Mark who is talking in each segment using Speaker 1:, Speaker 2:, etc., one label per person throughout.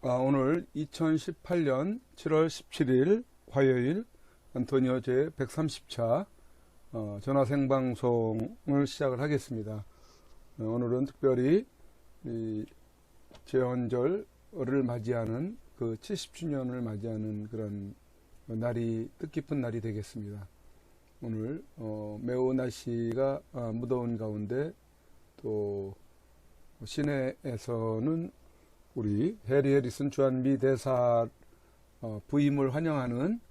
Speaker 1: 오늘 2018년 7월 17일 화요일 안토니오 제 130차 전화 생방송을 시작을 하겠습니다. 오늘은 특별히 이 제헌절을 맞이하는 그 70주년을 맞이하는 그런 날이 뜻깊은 날이 되겠습니다. 오늘 매우 날씨가 무더운 가운데 또 시내에서는 우리 해리 해리슨 주한미 대사 부임을 환영하는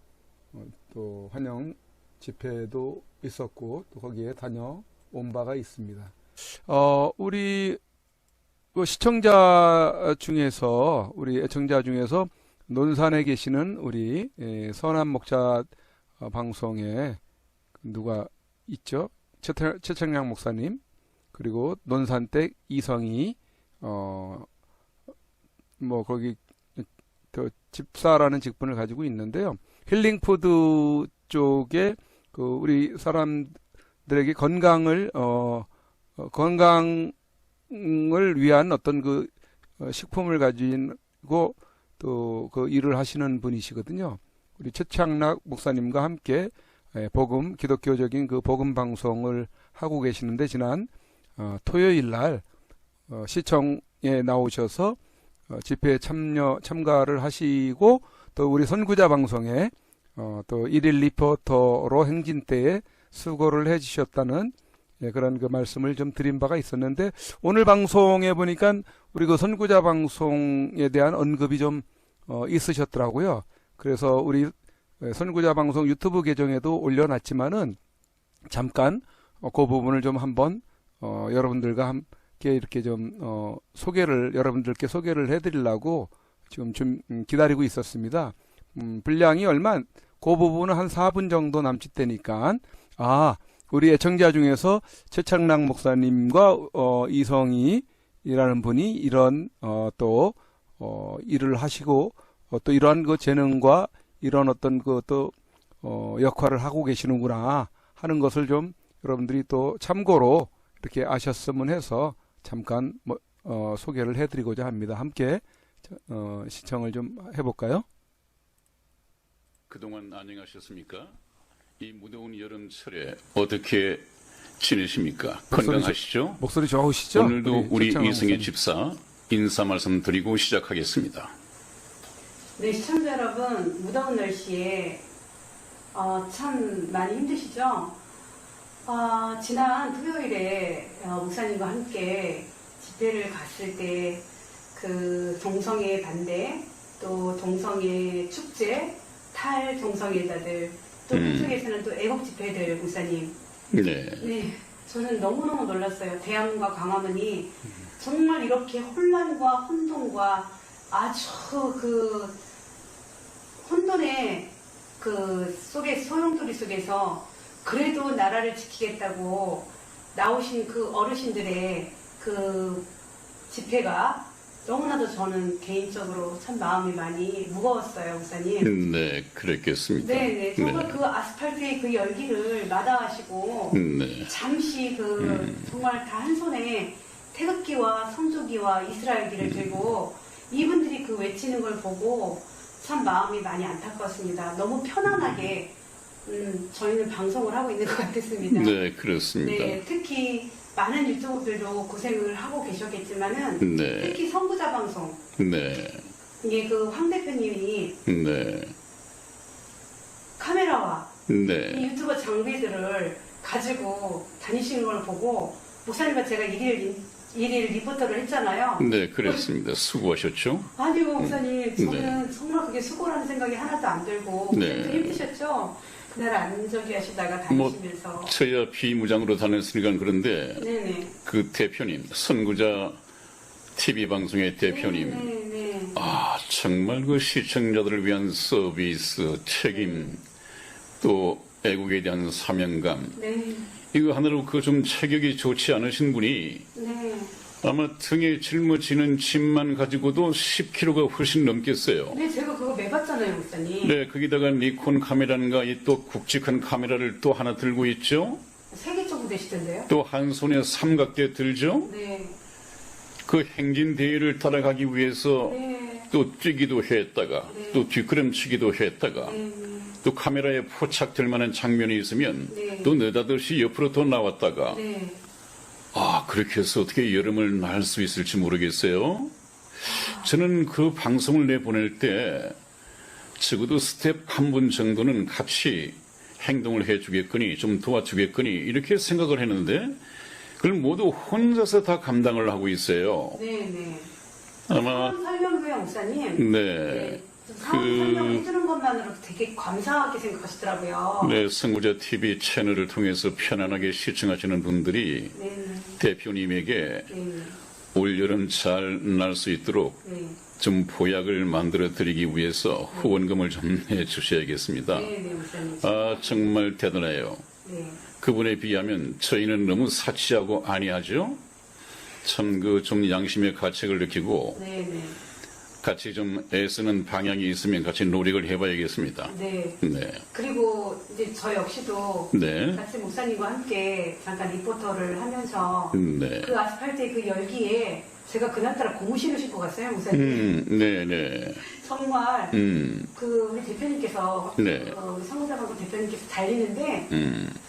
Speaker 1: 또 환영 집회도 있었고 또 거기에 다녀온 바가 있습니다. 우리 시청자 중에서 우리 애청자 중에서 논산에 계시는 우리 선한 목자 방송에 누가 있죠? 최창량 목사님 그리고 논산댁 이성희 거기 집사라는 직분을 가지고 있는데요. 힐링푸드 쪽에 우리 사람들에게 건강을 위한 어떤 식품을 가지고 또 그 일을 하시는 분이시거든요. 우리 최창락 목사님과 함께 기독교적인 복음 방송을 하고 계시는데 지난 토요일 날 시청에 나오셔서 집회에 참가를 하시고 또 우리 선구자 방송에 또 1일 리포터로 행진 때에 수고를 해주셨다는 그런 말씀을 좀 드린 바가 있었는데 오늘 방송에 보니까 우리 선구자 방송에 대한 언급이 좀 있으셨더라고요. 그래서 우리 선구자 방송 유튜브 계정에도 올려놨지만은 잠깐 그 부분을 좀 한번 여러분들과 함께 이렇게 좀 여러분들께 소개를 해드리려고 지금 좀 기다리고 있었습니다. 분량이 그 부분은 한 4분 정도 남짓되니까 우리 애청자 중에서 최창락 목사님과 이성희라는 분이 이런 일을 하시고 또 이러한 재능과 이런 어떤 역할을 하고 계시는구나 하는 것을 좀 여러분들이 또 참고로 이렇게 아셨으면 해서 잠깐 소개를 해드리고자 합니다. 함께 시청을 좀 해볼까요?
Speaker 2: 그동안 안녕하셨습니까? 이 무더운 여름철에 어떻게 지내십니까? 건강하시죠?
Speaker 1: 목소리 좋으시죠?
Speaker 2: 오늘도 우리 이승희 집사 인사 말씀 드리고 시작하겠습니다.
Speaker 3: 네, 시청자 여러분, 무더운 날씨에 참 많이 힘드시죠? 지난 토요일에 목사님과 함께 집회를 갔을 때 그 동성애 반대, 또 동성애 축제, 탈동성애자들, 또 그쪽에서는 또 애국 집회들, 목사님. 네, 저는 너무너무 놀랐어요. 대암과 광화문이 정말 이렇게 혼란과 혼돈과 아주 혼돈의 소용돌이 속에서 그래도 나라를 지키겠다고 나오신 그 어르신들의 집회가 너무나도 저는 개인적으로 참 마음이 많이 무거웠어요, 목사님.
Speaker 2: 네, 그랬겠습니다.
Speaker 3: 네, 정말 그 아스팔트의 그 열기를 마다하시고 잠시 정말 다 한 손에 태극기와 성조기와 이스라엘기를 들고 이분들이 외치는 걸 보고 참 마음이 많이 안타까웠습니다. 너무 편안하게 저희는 방송을 하고 있는 것 같았습니다.
Speaker 2: 네, 그렇습니다.
Speaker 3: 네, 특히 많은 유튜브들도 고생을 하고 계셨겠지만은 특히 선구자 방송. 이게 황 대표님이 카메라와 이 유튜버 장비들을 가지고 다니시는 걸 보고 목사님과 제가 일일 리포터를 했잖아요.
Speaker 2: 네, 그랬습니다. 수고하셨죠?
Speaker 3: 아니요, 목사님. 저는 정말 그게 수고라는 생각이 하나도 안 들고 힘드셨죠? 그날 안저기 하시다가 다니시면서
Speaker 2: 저야 비무장으로 다녔으니까 그런데 그 대표님, 선구자 TV방송의 대표님 정말 시청자들을 위한 서비스, 책임 또 애국에 대한 사명감 이거 하나로 좀 체격이 좋지 않으신 분이 아마 등에 짊어지는 짐만 가지고도 10kg가 훨씬 넘겠어요.
Speaker 3: 네, 제가 그거 매봤잖아요, 목사님.
Speaker 2: 네, 거기다가 니콘 카메라인가 또 굵직한 카메라를 또 하나 들고 있죠.
Speaker 3: 3개 정도 되시던데요?
Speaker 2: 또 한 손에 삼각대 들죠.
Speaker 3: 네.
Speaker 2: 그 행진 대회를 따라가기 위해서 또 뛰기도 했다가
Speaker 3: 네.
Speaker 2: 또 뒷걸음치기도 했다가
Speaker 3: 네.
Speaker 2: 또 카메라에 포착될 만한 장면이 있으면
Speaker 3: 네.
Speaker 2: 또 느닷없이 옆으로 더 나왔다가
Speaker 3: 네.
Speaker 2: 그렇게 해서 어떻게 여름을 날 수 있을지 모르겠어요. 저는 그 방송을 내보낼 때 적어도 스텝 한 분 정도는 같이 행동을 해주겠거니 좀 도와주겠거니 이렇게 생각을 했는데 그걸 모두 혼자서 다 감당을 하고 있어요.
Speaker 3: 네. 네.
Speaker 2: 아마
Speaker 3: 상황 설명도요, 목사님.
Speaker 2: 네.
Speaker 3: 상황 설명해주는 것만으로도 되게 감사하게 생각하시더라고요.
Speaker 2: 네, 선구자 TV 채널을 통해서 편안하게 시청하시는 분들이
Speaker 3: 네.
Speaker 2: 대표님에게
Speaker 3: 네.
Speaker 2: 올 여름 잘 날 수 있도록
Speaker 3: 네.
Speaker 2: 좀 보약을 만들어 드리기 위해서 후원금을 좀 내주셔야겠습니다.
Speaker 3: 네. 네. 목사님.
Speaker 2: 정말 대단해요.
Speaker 3: 네.
Speaker 2: 그분에 비하면 저희는 너무 사치하고 아니하죠? 참 좀 양심의 가책을 느끼고
Speaker 3: 네. 네.
Speaker 2: 같이 좀 애쓰는 방향이 있으면 같이 노력을 해봐야겠습니다.
Speaker 3: 네.
Speaker 2: 네.
Speaker 3: 그리고 이제 저 역시도
Speaker 2: 네.
Speaker 3: 같이 목사님과 함께 잠깐 리포터를 하면서
Speaker 2: 네.
Speaker 3: 그 아스팔트의 그 열기에 제가 그날따라 고무신을 신고 갔어요, 목사님.
Speaker 2: 네네.
Speaker 3: 정말 그 우리 대표님께서
Speaker 2: 네.
Speaker 3: 우리 성우자방구 대표님께서 달리는데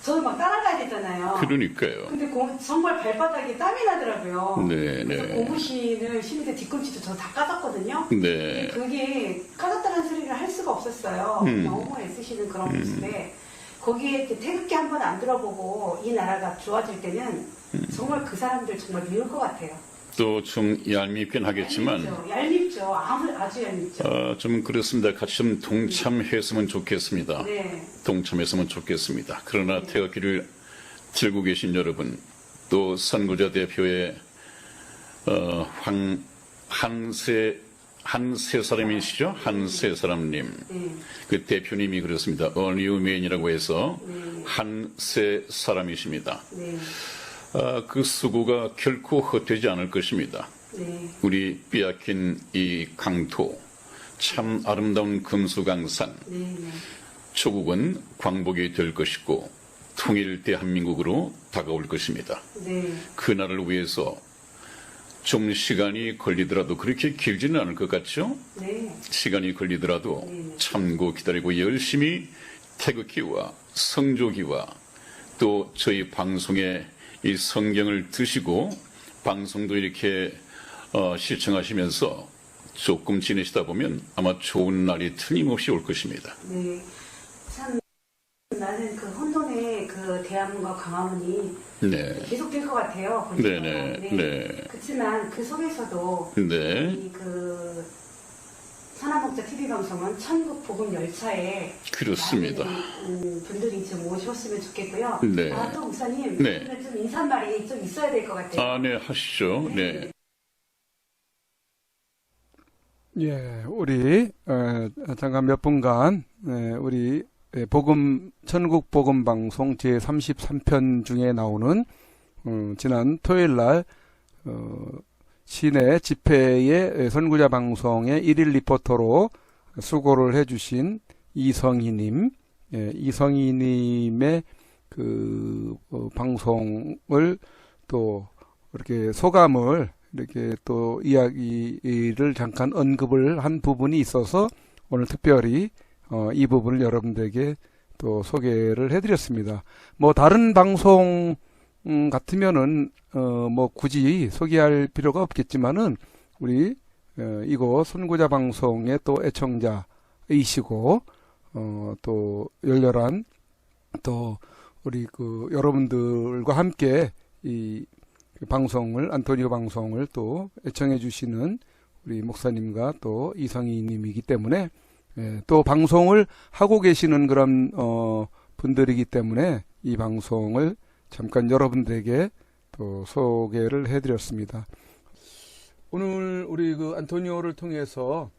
Speaker 3: 저는 막 따라가야 되잖아요.
Speaker 2: 그러니까요.
Speaker 3: 근데 정말 발바닥에 땀이 나더라고요.
Speaker 2: 네,
Speaker 3: 그래서
Speaker 2: 네.
Speaker 3: 고무신을 신는데 뒤꿈치도 저 다 까졌거든요.
Speaker 2: 네.
Speaker 3: 그게 까졌다는 소리를 할 수가 없었어요. 너무 애쓰시는 그런 모습에 거기에 이제 태극기 한 번 안 들어보고 이 나라가 좋아질 때는 정말 그 사람들 정말 미울 것 같아요.
Speaker 2: 또 좀 얄밉긴 하겠지만
Speaker 3: 얄밉죠. 아주 얄밉죠.
Speaker 2: 좀 그렇습니다. 같이 좀 동참했으면 좋겠습니다.
Speaker 3: 네.
Speaker 2: 동참했으면 좋겠습니다. 그러나 태극기를 들고 계신 여러분, 또 선구자 대표의 한세 사람이시죠? 한세 사람님.
Speaker 3: 네.
Speaker 2: 그 대표님이 그렇습니다. 어니우맨이라고 해서
Speaker 3: 네.
Speaker 2: 한세 사람이십니다.
Speaker 3: 네.
Speaker 2: 그 수고가 결코 헛되지 않을 것입니다.
Speaker 3: 네.
Speaker 2: 우리 빼앗긴 이 강토, 참 아름다운 금수강산,
Speaker 3: 네. 네.
Speaker 2: 조국은 광복이 될 것이고 통일 대한민국으로 다가올 것입니다.
Speaker 3: 네.
Speaker 2: 그날을 위해서 좀 시간이 걸리더라도 그렇게 길지는 않을 것 같죠?
Speaker 3: 네.
Speaker 2: 시간이 걸리더라도
Speaker 3: 네.
Speaker 2: 참고 기다리고 열심히 태극기와 성조기와 또 저희 방송에 이 성경을 드시고 방송도 이렇게 시청하시면서 조금 지내시다 보면 아마 좋은 날이 틀림없이 올 것입니다.
Speaker 3: 네. 참 나는 그 혼돈의 그 대한민국과 광화문이
Speaker 2: 네.
Speaker 3: 계속될 것 같아요.
Speaker 2: 네네.
Speaker 3: 네.
Speaker 2: 네.
Speaker 3: 그렇지만 그 속에서도
Speaker 2: 네.
Speaker 3: 이 그 천하목자 TV 방송은 천국 복음 열차에
Speaker 2: 그렇습니다.
Speaker 3: 많은 분들이 좀 오셨으면 좋겠고요.
Speaker 2: 네.
Speaker 3: 또 목사님
Speaker 2: 네.
Speaker 3: 오늘 좀 인사말이 좀 있어야 될 것 같아요.
Speaker 2: 네, 하시죠. 네.
Speaker 1: 예, 우리 잠깐 몇 분간 우리 천국 복음 방송 제 33편 중에 나오는 지난 토요일 날 시내 집회의 선구자 방송의 1일 리포터로 수고를 해주신 이성희님, 이성희님의 그 방송을 또 이렇게 소감을 이렇게 또 이야기를 잠깐 언급을 한 부분이 있어서 오늘 특별히 이 부분을 여러분들에게 또 소개를 해드렸습니다. 뭐 다른 방송 같으면은 뭐 굳이 소개할 필요가 없겠지만은 우리 이곳 선구자 방송의 또 애청자이시고 또 열렬한 또 우리 그 여러분들과 함께 이 방송을 안토니오 방송을 또 애청해 주시는 우리 목사님과 또 이성희 님이기 때문에 또 방송을 하고 계시는 그런 분들이기 때문에 이 방송을 잠깐 여러분들에게 또 소개를 해드렸습니다. 오늘 우리 그 안토니오를 통해서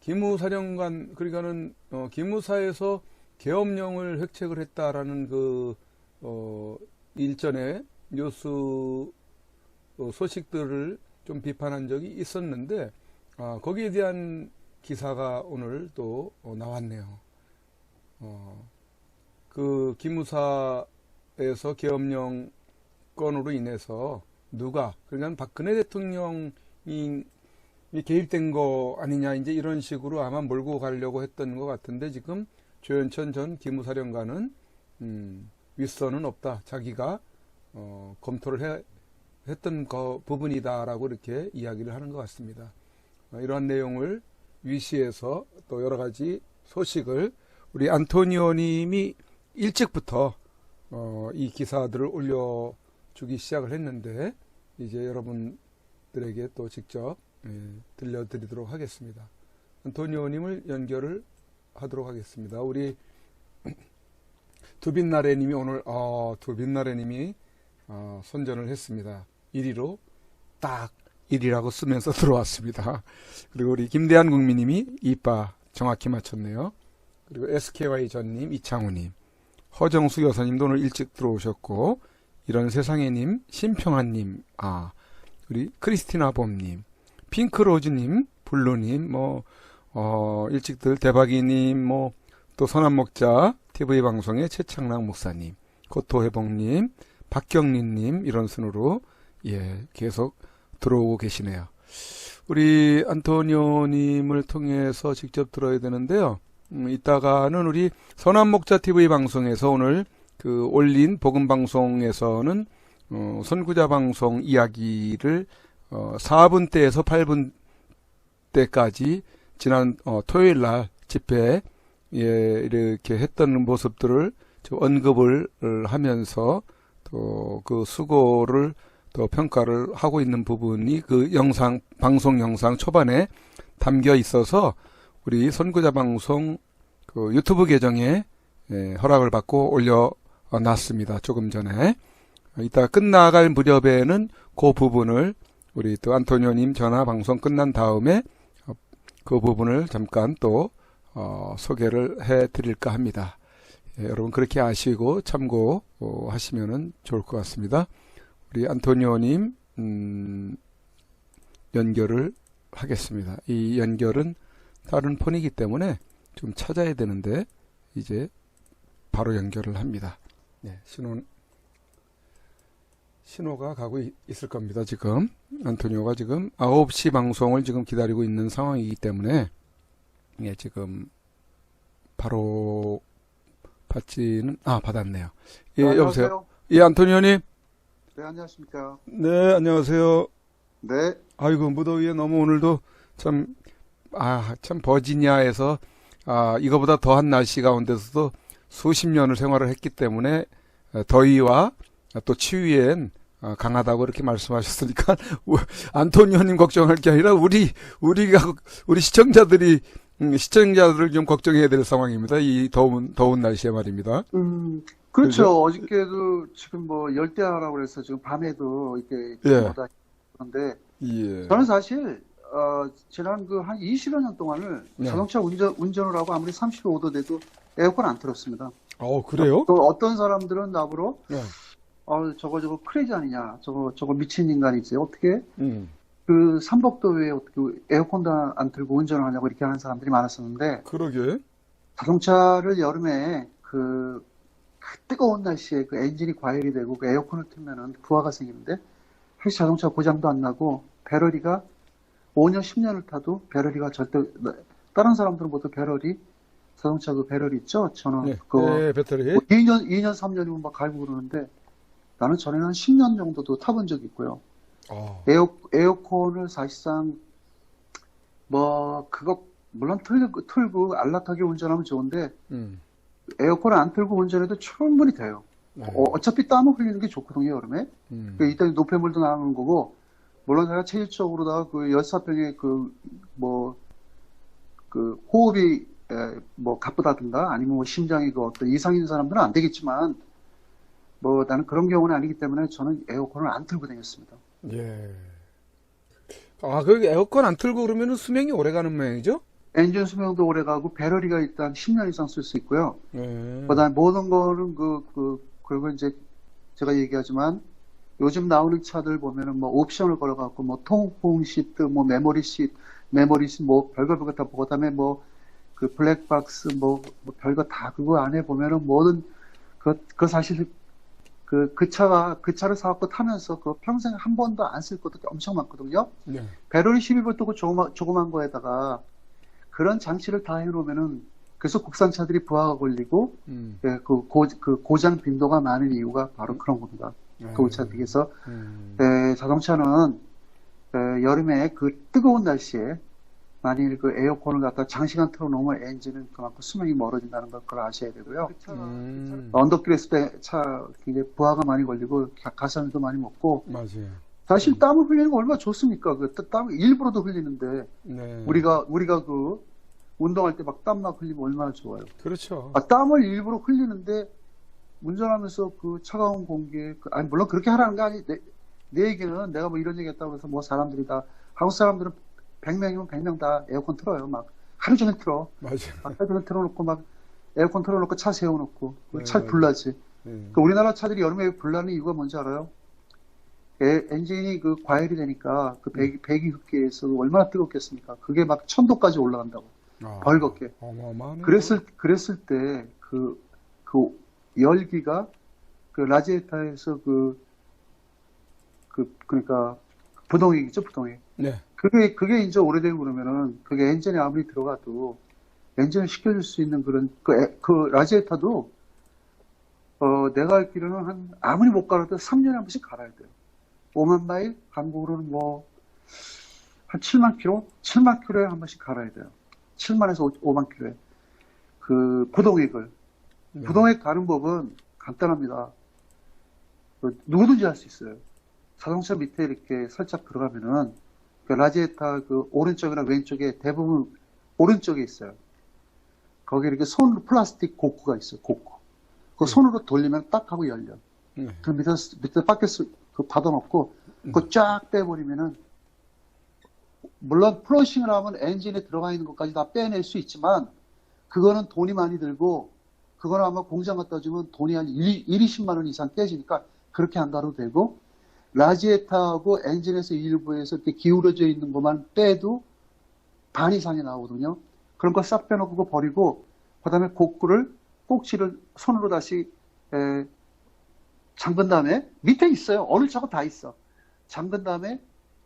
Speaker 1: 기무사령관 그러니까는 기무사에서 계엄령을 획책을 했다라는 그 일전에 뉴스 소식들을 좀 비판한 적이 있었는데 거기에 대한 기사가 오늘 또 나왔네요. 그 기무사에서 계엄령 건으로 인해서 누가 그러니까 박근혜 대통령이 이 개입된 거 아니냐 이제 이런 식으로 아마 몰고 가려고 했던 것 같은데 지금 조현천 전 기무사령관은 윗선은 없다. 자기가 검토를 했던 부분이다라고 이렇게 이야기를 하는 것 같습니다. 이러한 내용을 위시에서 또 여러 가지 소식을 우리 안토니오님이 일찍부터 이 기사들을 올려주기 시작을 했는데 이제 여러분들에게 또 직접 들려드리도록 하겠습니다. 안토니오님을 연결을 하도록 하겠습니다. 우리 두빈나래님이 오늘 두빈나래님이 선전을 했습니다. 1위로 딱 1위라고 쓰면서 들어왔습니다. 그리고 우리 김대한 국민님이 이빠 정확히 맞췄네요. 그리고 SKY 전님, 이창우님, 허정수 여사님도 오늘 일찍 들어오셨고, 이런 세상에님, 신평한님, 우리 크리스티나 봄님, 핑크로즈님, 블루님, 일찍들 대박이님, 또 선한목자 TV 방송의 최창락 목사님, 고토회복님, 박경린님, 이런 순으로 계속 들어오고 계시네요. 우리 안토니오님을 통해서 직접 들어야 되는데요. 이따가는 우리 선한목자 TV 방송에서 오늘 올린 복음 방송에서는 선구자 방송 이야기를 4분대에서 8분대까지 지난 토요일 날 집회 이렇게 했던 모습들을 언급을 하면서 또 그 수고를 또 평가를 하고 있는 부분이 그 방송 영상 초반에 담겨 있어서 우리 선구자 방송 유튜브 계정에 허락을 받고 올려놨습니다. 조금 전에. 이따 끝나갈 무렵에는 그 부분을 우리 또 안토니오님 전화 방송 끝난 다음에 그 부분을 잠깐 또 소개를 해 드릴까 합니다. 여러분 그렇게 아시고 참고하시면 좋을 것 같습니다. 우리 안토니오님 연결을 하겠습니다. 이 연결은 다른 폰이기 때문에 좀 찾아야 되는데 이제 바로 연결을 합니다. 신호가 가고 있을 겁니다. 지금 안토니오가 지금 9시 방송을 지금 기다리고 있는 상황이기 때문에 지금 바로 받았네요. 여보세요. 안토니오님.
Speaker 4: 네, 안녕하십니까.
Speaker 1: 네, 안녕하세요.
Speaker 4: 네.
Speaker 1: 아이고, 무더위에 너무 오늘도 참 버지니아에서, 이거보다 더한 날씨 가운데서도 수십 년을 생활을 했기 때문에, 더위와 또 추위엔 강하다고 이렇게 말씀하셨으니까, 안토니오님 걱정할 게 아니라, 우리 시청자들을 좀 걱정해야 될 상황입니다. 이 더운 날씨에 말입니다.
Speaker 4: 그렇죠. 어저께도 지금 열대야라고 그래서 지금 밤에도 이렇게 그런데 저는 사실 지난 한 20여 년 동안을 자동차 운전을 하고 아무리 35도 돼도 에어컨 안 틀었습니다.
Speaker 1: 그래요?
Speaker 4: 또 어떤 사람들은 나보러 저거 크레이지 아니냐, 저거 미친 인간이지, 어떻게 그 삼복도에 어떻게 에어컨도 안 틀고 운전을 하냐고 이렇게 하는 사람들이 많았었는데,
Speaker 1: 그러게.
Speaker 4: 자동차를 여름에 그 뜨거운 날씨에 그 엔진이 과열이 되고 그 에어컨을 틀면은 부하가 생기는데, 사실 자동차 고장도 안 나고 배터리가 5년 10년을 타도 배터리가 절대, 다른 사람들은 모두 자동차 그 배터리 있죠? 저는
Speaker 1: 배터리.
Speaker 4: 2년 3년이면 막 갈고 그러는데, 나는 전에는 한 10년 정도도 타본 적이 있고요. 에어컨을 사실상 그거 물론 틀고 안락하게 운전하면 좋은데 에어컨을 안 틀고 운전해도 충분히 돼요. 어차피 땀을 흘리는 게 좋거든요, 여름에. 이따 노폐물도 나오는 거고, 물론 제가 체질적으로다가 그 열사병에 호흡이 가쁘다든가 아니면 심장이 어떤 이상 있는 사람들은 안 되겠지만, 나는 그런 경우는 아니기 때문에 저는 에어컨을 안 틀고 다녔습니다.
Speaker 1: 예. 그 에어컨 안 틀고 그러면 수명이 오래 가는 모양이죠?
Speaker 4: 엔진 수명도 오래 가고, 배터리가 일단 10년 이상 쓸 수 있고요. 그 다음에 모든 거는 그리고 이제 제가 얘기하지만, 요즘 나오는 차들 보면은 옵션을 걸어갖고, 통풍 시트, 메모리 시트, 별거 다 보고, 그 다음에 그 블랙박스, 별거 다 그거 안에 보면은 모든, 사실, 그 차를 사갖고 타면서 그 평생 한 번도 안 쓸 것도 엄청 많거든요.
Speaker 1: 네.
Speaker 4: 배럴이 12V 조그만 거에다가 그런 장치를 다 해놓으면은 그래서 국산차들이 부하가 걸리고 예, 고장 빈도가 많은 이유가 바로 그런 겁니다. 그 차 비해서 자동차는 여름에 그 뜨거운 날씨에 만일 그 에어컨을 갖다 장시간 틀어놓으면 엔진은 그만큼 수명이 멀어진다는 걸 그걸 아셔야 되고요. 언덕길에 있을 때 차 굉장히 부하가 많이 걸리고 가스도 많이 먹고
Speaker 1: 맞아요.
Speaker 4: 사실 땀을 흘리는 거 얼마나 좋습니까? 그 땀을 일부러도 흘리는데
Speaker 1: 네.
Speaker 4: 우리가 그 운동할 때 막 땀 막 흘리면 얼마나 좋아요.
Speaker 1: 그렇죠.
Speaker 4: 땀을 일부러 흘리는데 운전하면서 그 차가운 공기에 아니 물론 그렇게 하라는 게 아니 내 얘기는 내가 뭐 이런 얘기 했다고 해서 뭐 사람들이 다 한국 사람들은 100명이면 100명 다 에어컨 틀어요. 막 하루 종일 틀어.
Speaker 1: 맞아요.
Speaker 4: 하루 종일 틀어놓고 막 에어컨 틀어놓고 차 세워놓고
Speaker 1: 네,
Speaker 4: 차 불나지.
Speaker 1: 네.
Speaker 4: 그 우리나라 차들이 여름에 불나는 이유가 뭔지 알아요? 엔진이 그 과열이 되니까 그 배기 흡기에서 얼마나 뜨겁겠습니까? 그게 막 1000도까지 올라간다고. 벌겋게.
Speaker 1: 어마어마하네.
Speaker 4: 그랬을 때 그 열기가 그 라지에타에서 그러니까 부동액이죠, 부동액.
Speaker 1: 네.
Speaker 4: 그게 이제 오래되고 그러면은 그게 엔진에 아무리 들어가도 엔진을 식혀줄 수 있는 그런 그 라지에타도 내가 알기로는 아무리 못 갈아도 3년에 한 번씩 갈아야 돼요. 5만 마일, 한국으로는 뭐 한 7만 킬로? 7만 킬로에 한 번씩 갈아야 돼요. 7만에서 5만 킬로에. 그 부동액을.
Speaker 1: 네.
Speaker 4: 부동액 가는 법은 간단합니다. 누구든지 할 수 있어요. 자동차 밑에 이렇게 살짝 들어가면은 그 라지에타 그 오른쪽이나 왼쪽에 대부분 오른쪽에 있어요. 거기 이렇게 플라스틱 고크가 있어요. 고크. 그 손으로 돌리면 딱 하고 열려.
Speaker 1: 네.
Speaker 4: 그 밑에 바켓을 받아놓고 그거 쫙 빼버리면은 물론 플러싱을 하면 엔진에 들어가 있는 것까지 다 빼낼 수 있지만 그거는 돈이 많이 들고 그거는 아마 공장 갖다 주면 돈이 한 20만 원 이상 깨지니까 그렇게 안 가도 되고 라지에타하고 엔진에서 일부에서 이렇게 기울어져 있는 것만 빼도 반 이상이 나오거든요. 그런 거 싹 빼놓고 그거 버리고 그다음에 꼭지를 손으로 다시 잠근 다음에 밑에 있어요. 어느 차고 다 있어. 잠근 다음에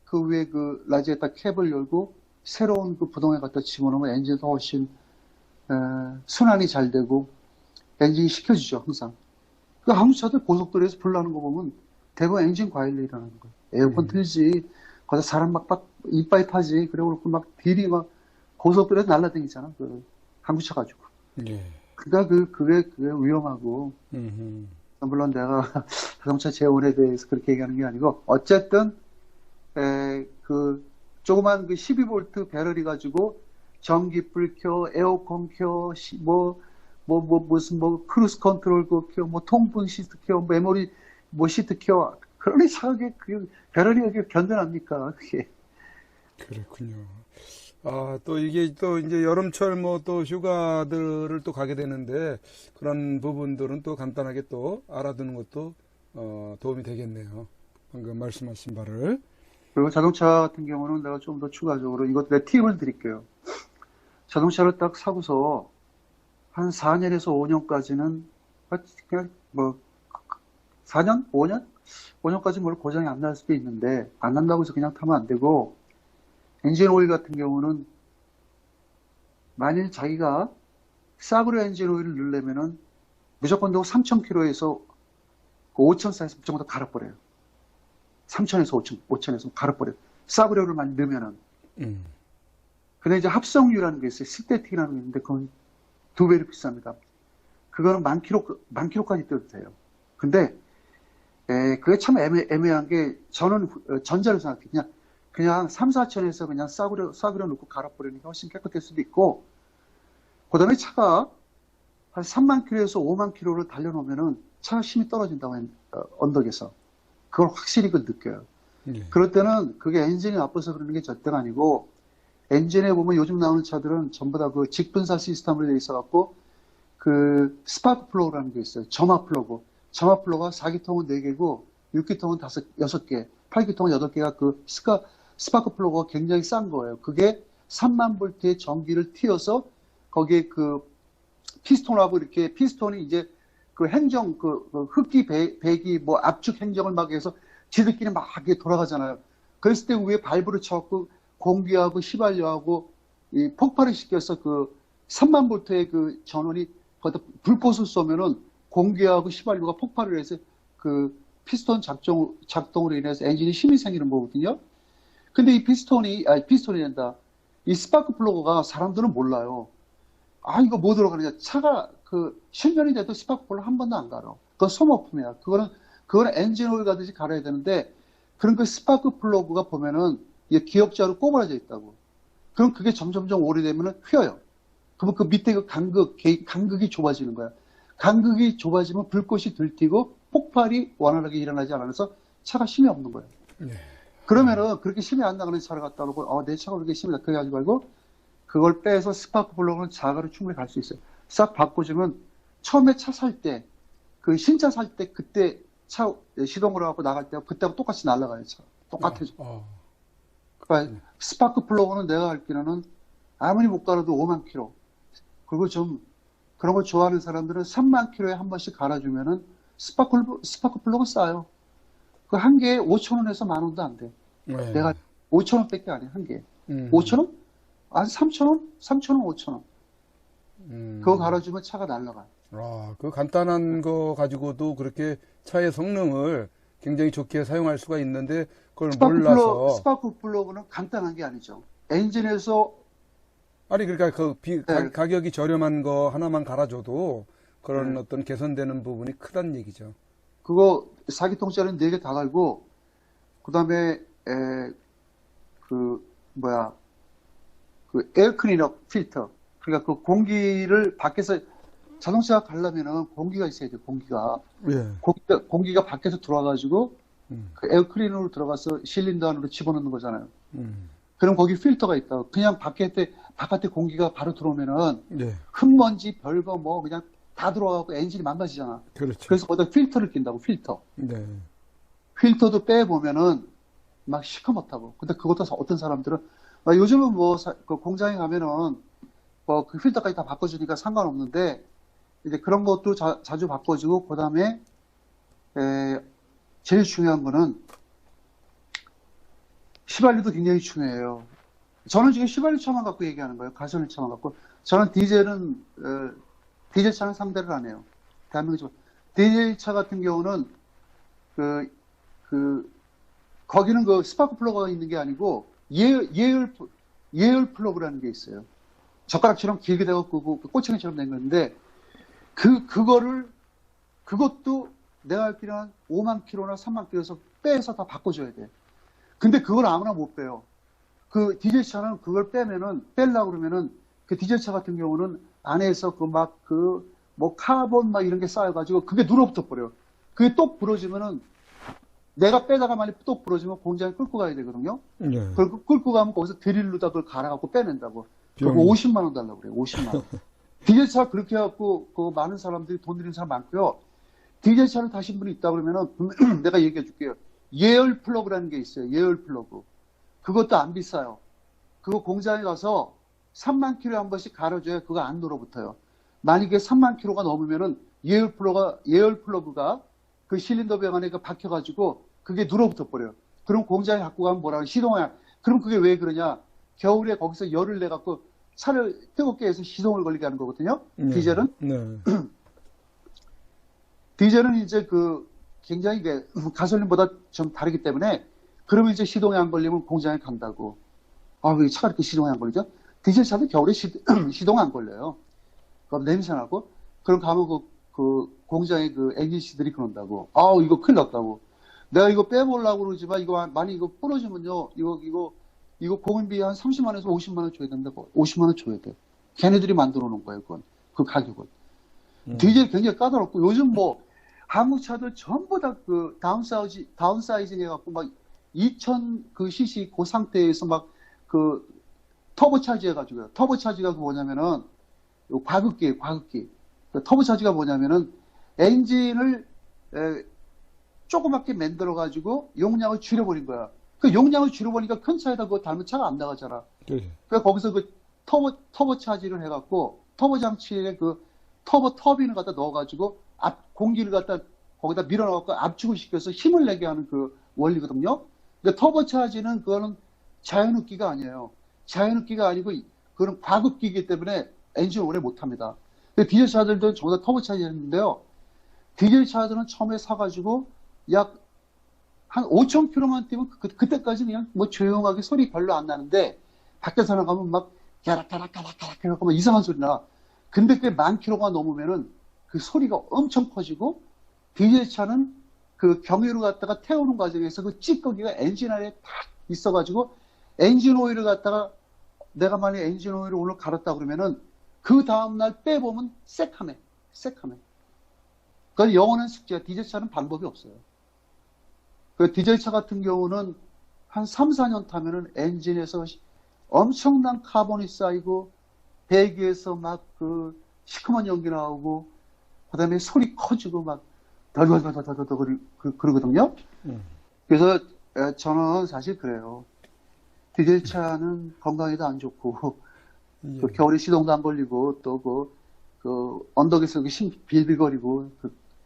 Speaker 4: 그 위에 그 라지에타 캡을 열고 새로운 그 부동액 갖다 집어넣으면 엔진도 훨씬 순환이 잘 되고 엔진이 식혀지죠 항상. 그 한국 차들 고속도로에서 불나는 거 보면 대부분 엔진 과열이 일어나는 거예요. 에어컨 틀지 거기서 사람 막 이빠이 타지 그래갖고 막 딜이 막 고속도로에서 날라다니잖아. 그 한국 차 가지고.
Speaker 1: 예.
Speaker 4: 그러니까 그게 위험하고. 물론 내가 자동차 재원에 대해서 그렇게 얘기하는 게 아니고 어쨌든 그 조그만 그 12V 배럴이 가지고 전기불 켜, 에어컨 켜, 무슨 크루즈 컨트롤 켜, 통풍 시트 켜, 메모리 시트 켜. 그러니 차게 그 배럴이 여기 견뎌납니까? 그게.
Speaker 1: 그렇군요. 또 이게 또 이제 여름철 또 휴가들을 또 가게 되는데 그런 부분들은 또 간단하게 또 알아두는 것도 도움이 되겠네요. 방금 말씀하신 바를.
Speaker 4: 그리고 자동차 같은 경우는 내가 좀 더 추가적으로 이것도 내 팁을 드릴게요. 자동차를 딱 사고서 한 4년에서 5년까지는 그냥 4년? 5년? 5년까지 뭘 고장이 안 날 수도 있는데 안 난다고 해서 그냥 타면 안 되고 엔진 오일 같은 경우는 만일 자기가 싸구려 엔진 오일을 넣으려면은 무조건 3,000km에서 5,000 사이에서 무조건 다 갈아버려요. 3,000에서 5,000에서 갈아버려요. 싸구려를 많이 넣으면은. 근데 이제 합성유라는 게 있어요. 신테틱이라는 게 있는데 그건 2배로 비쌉니다. 그거는 10,000km까지 떠도 돼요. 근데 그게 참 애매한 게 저는 전자를 생각해요. 그냥 3, 4천에서 그냥 싸구려 넣고 갈아버리니까 훨씬 깨끗할 수도 있고, 그 다음에 차가 한 3만 킬로에서 5만 킬로를 달려놓으면은 차 힘이 떨어진다고, 언덕에서. 그걸 확실히 느껴요. 그럴 때는 그게 엔진이 나빠서 그러는 게 절대가 아니고, 엔진에 보면 요즘 나오는 차들은 전부 다 그 직분사 시스템으로 되어 있어갖고, 그 스파크 플러그라는 게 있어요. 점화 플러그. 점화 플러그가 4기통은 4개고, 6기통은 6개, 8기통은 8개가 그 스파크 플러그가 굉장히 싼 거예요. 그게 3만 볼트의 전기를 튀어서 거기에 그 피스톤하고 이렇게 피스톤이 이제 그 행정, 그 흡기 배기, 뭐 압축 행정을 막 해서 지들끼리 막 이렇게 돌아가잖아요. 그랬을 때 위에 발브를 쳐갖고 공기하고 휘발유하고 이 폭발을 시켜서 그 3만 볼트의 그 전원이 거기다 불꽃을 쏘면은 공기하고 휘발유가 폭발을 해서 그 피스톤 작동으로 인해서 엔진이 힘이 생기는 거거든요. 근데 이 피스톤이 된다. 이 스파크 플러그가 사람들은 몰라요. 아, 이거 뭐 들어가느냐. 차가 그 10년이 돼도 스파크 플러그 한 번도 안 갈아. 그건 소모품이야. 그거는 엔진 오일 가듯이 갈아야 되는데, 그런 그 스파크 플러그가 보면은 이게 기역자로 꼬부라져 있다고. 그럼 그게 점점점 오래되면은 휘어요. 그러면 그 밑에 그 간극이 좁아지는 거야. 간극이 좁아지면 불꽃이 들뛰고 폭발이 원활하게 일어나지 않아서 차가 힘이 없는 거예요.
Speaker 1: 네.
Speaker 4: 그러면은 그렇게 힘이 안 나가는 차를 갖다 놓고, 내 차가 그렇게 힘이 나. 그래가지고 말고, 그걸 빼서 스파크 플러그는 자가로 충분히 갈 수 있어요. 싹 바꿔주면 처음에 차 살 때, 그 신차 살 때 그때 차 시동을 하고 나갈 때 그때하고 똑같이 날아가요. 차. 똑같아져. 그러니까 스파크 플러그는 내가 알기로는 아무리 못 갈아도 5만 킬로. 그리고 좀 그런 걸 좋아하는 사람들은 3만 킬로에 한 번씩 갈아주면은 스파크 플러그 싸요. 그 한 개에 5,000원에서 10,000원도 안 돼.
Speaker 1: 네.
Speaker 4: 내가 5,000원밖에 안 해, 한 개에. 5,000원? 한 3,000원? 3,000원, 5,000원. 그거 갈아주면 차가 날아가요.
Speaker 1: 아, 그 간단한 거 가지고도 그렇게 차의 성능을 굉장히 좋게 사용할 수가 있는데 그걸 몰라서.
Speaker 4: 스파크 플러그는 간단한 게 아니죠. 엔진에서
Speaker 1: 아니, 그러니까
Speaker 4: 네.
Speaker 1: 가격이 저렴한 거 하나만 갈아줘도 그런 어떤 개선되는 부분이 크다는 얘기죠.
Speaker 4: 그거 사기통짜리는 4개 다 갈고, 그 다음에, 그 에어클리너 필터. 그러니까 그 공기를 밖에서, 자동차가 가려면은 공기가 있어야 돼요, 공기가.
Speaker 1: 예.
Speaker 4: 공기가 밖에서 들어와가지고, 그 에어클리너로 들어가서 실린더 안으로 집어넣는 거잖아요. 그럼 거기 필터가 있다고. 그냥 바깥에 공기가 바로 들어오면은,
Speaker 1: 예.
Speaker 4: 흙먼지, 별거 뭐, 그냥 다 들어가고 엔진이 망가지잖아.
Speaker 1: 그렇죠.
Speaker 4: 그래서 거기다 필터를 낀다고, 필터.
Speaker 1: 네.
Speaker 4: 필터도 빼보면은 막 시커멓다고. 근데 그것도 어떤 사람들은, 요즘은 그 공장에 가면은 그 필터까지 다 바꿔주니까 상관없는데, 이제 그런 것도 자주 바꿔주고, 그 다음에, 제일 중요한 거는, 휘발유도 굉장히 중요해요. 저는 지금 휘발유 차만 갖고 얘기하는 거예요. 가솔린 차만 갖고. 저는 디젤 차는 상대를 안 해요. 대한민국 디젤 차 같은 경우는 거기는 그 스파크 플러그가 있는 게 아니고 예열 플러그라는 게 있어요. 젓가락처럼 길게 되고 꼬챙이처럼 된 건데 그것도 내가 알기로 한 5만 킬로나 3만 킬로에서 빼서 다 바꿔줘야 돼. 근데 그걸 아무나 못 빼요. 그 디젤 차는 그걸 빼려고 그러면은 그 디젤 차 같은 경우는 안에서 카본 이런 게 쌓여가지고 그게 눌어붙어 버려요. 그게 똑 부러지면은 내가 빼다가 만약 똑 부러지면 공장에 끌고 가야 되거든요.
Speaker 1: 네.
Speaker 4: 그걸 끌고 가면 거기서 드릴로다 그걸 갈아갖고 빼낸다고. 그거 50만 원 달라고 그래요. 50만 원. 디젤차 그렇게 해갖고 그 많은 사람들이 돈 들이는 사람 많고요. 디젤차를 타신 분이 있다 그러면은 내가 얘기해 줄게요. 예열 플러그라는 게 있어요. 예열 플러그. 그것도 안 비싸요. 그거 공장에 가서 3만 킬로에 한 번씩 갈아줘야 그거 안 눌어붙어요. 만약에 3만 킬로가 넘으면은 예열 플러그가 그 실린더 병 안에 박혀가지고 그게 눌어붙어 버려요. 그럼 공장에 갖고 가면 뭐라고 시동을. 그럼 그게 왜 그러냐? 겨울에 거기서 열을 내갖고 차를 뜨겁게 해서 시동을 걸리게 하는 거거든요. 디젤은.
Speaker 1: 네.
Speaker 4: 디젤은 이제 굉장히 가솔린보다 좀 다르기 때문에 그러면 이제 시동이 안 걸리면 공장에 간다고. 왜 차가 이렇게 시동이 안 걸리죠? 디젤 차도 겨울에 시동 안 걸려요. 그럼 냄새나고. 그럼 가면 그 공장에 엔진씨들이 그런다고. 이거 큰일 났다고. 내가 이거 빼보려고 그러지만 만약 이거 부러지면요. 이거 공인비 한 30만원에서 50만원 줘야 된다고. 50만원 줘야 돼. 걔네들이 만들어 놓은 거예요, 그건. 그 가격은. 디젤 굉장히 까다롭고, 요즘 한국 차들 전부 다 다운사이징 해갖고 2000cc 그 상태에서 터보차지 해가지고요. 터보차지가 뭐냐면은, 과극기예요, 과극기. 터보차지가 뭐냐면은, 엔진을, 조그맣게 만들어가지고 용량을 줄여버린 거야. 그 용량을 줄여버리니까 큰 차에다 그거 달면 차가 안 나가잖아.
Speaker 1: 네.
Speaker 4: 그래서 거기서 터보 차지를 해갖고, 터보 장치에 터보 터빈을 갖다 넣어가지고, 공기를 갖다 거기다 밀어넣고 압축을 시켜서 힘을 내게 하는 그 원리거든요. 근데 터보차지는 그거는 자연흡기가 아니에요. 자연흡기가 아니고 그건 과급기이기 때문에 엔진을 오래 못합니다. 근데 디젤차들도 전부 다 터보차지했는데요. 디젤차들은 처음에 사가지고 약 한 5,000km만 뛰면 그때까지 그냥 뭐 조용하게 소리 별로 안 나는데 밖에서 나가면 막 가락가락가락가락 해갖고 막 이상한 소리 나. 근데 그게 10,000km가 넘으면은 그 소리가 엄청 커지고 디젤차는 그 경유를 갖다가 태우는 과정에서 그 찌꺼기가 엔진 안에 탁 있어가지고 엔진 오일을 갖다가 내가 만약에 엔진 오일을 오늘 갈았다 그러면은 그 다음날 빼보면 새카매. 그건 영원한 숙제야. 디젤차는 방법이 없어요. 그 디젤차 같은 경우는 한 3, 4년 타면은 엔진에서 엄청난 카본이 쌓이고 배기에서 막 그 시커먼 연기 나오고 그다음에 소리 커지고 막 덜덜덜덜덜 그러거든요. 그래서 저는 사실 그래요. 디젤차는 건강에도 안 좋고 그 겨울에 시동도 안 걸리고 또 그 언덕에서 빌빌거리고